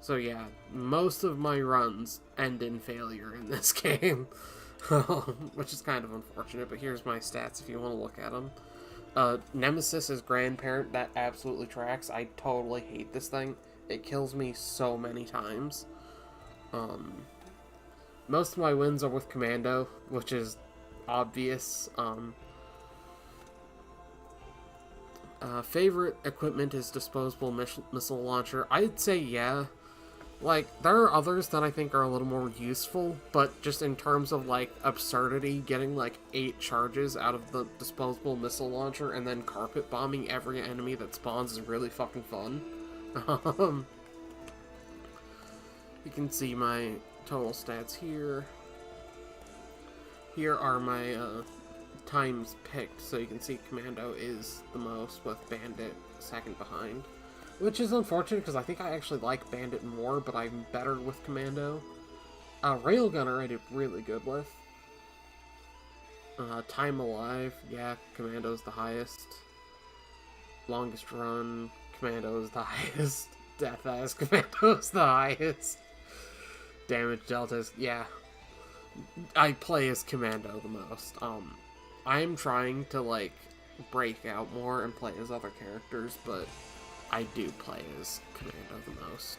So yeah, most of my runs end in failure in this game. Which is kind of unfortunate, but here's my stats if you want to look at them. Nemesis is grandparent, that absolutely tracks. I totally hate this thing. It kills me so many times. Most of my wins are with Commando, which is obvious. Favorite equipment is disposable missile launcher. I'd say yeah. Like, there are others that I think are a little more useful, but just in terms of, like, absurdity, getting, like, 8 charges out of the disposable missile launcher and then carpet bombing every enemy that spawns is really fucking fun. You can see my total stats here. Here are my, times picked, so you can see Commando is the most, with Bandit second behind. Which is unfortunate, because I think I actually like Bandit more, but I'm better with Commando. Railgunner I did really good with. Time Alive, yeah, Commando's the highest. Longest Run, Commando's the highest. Death as Commando's the highest. Damage Deltas, yeah. I play as Commando the most. I'm trying to, like, break out more and play as other characters, but I do play as Commando the most.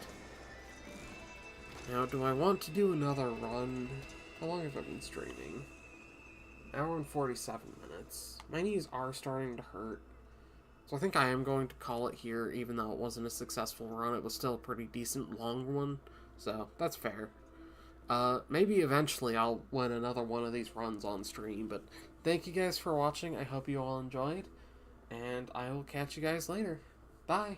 Now, do I want to do another run? How long have I been streaming? Hour and 47 minutes. My knees are starting to hurt. So I think I am going to call it here, even though it wasn't a successful run. It was still a pretty decent long one, so that's fair. Maybe eventually I'll win another one of these runs on stream, but thank you guys for watching. I hope you all enjoyed, and I will catch you guys later. Bye!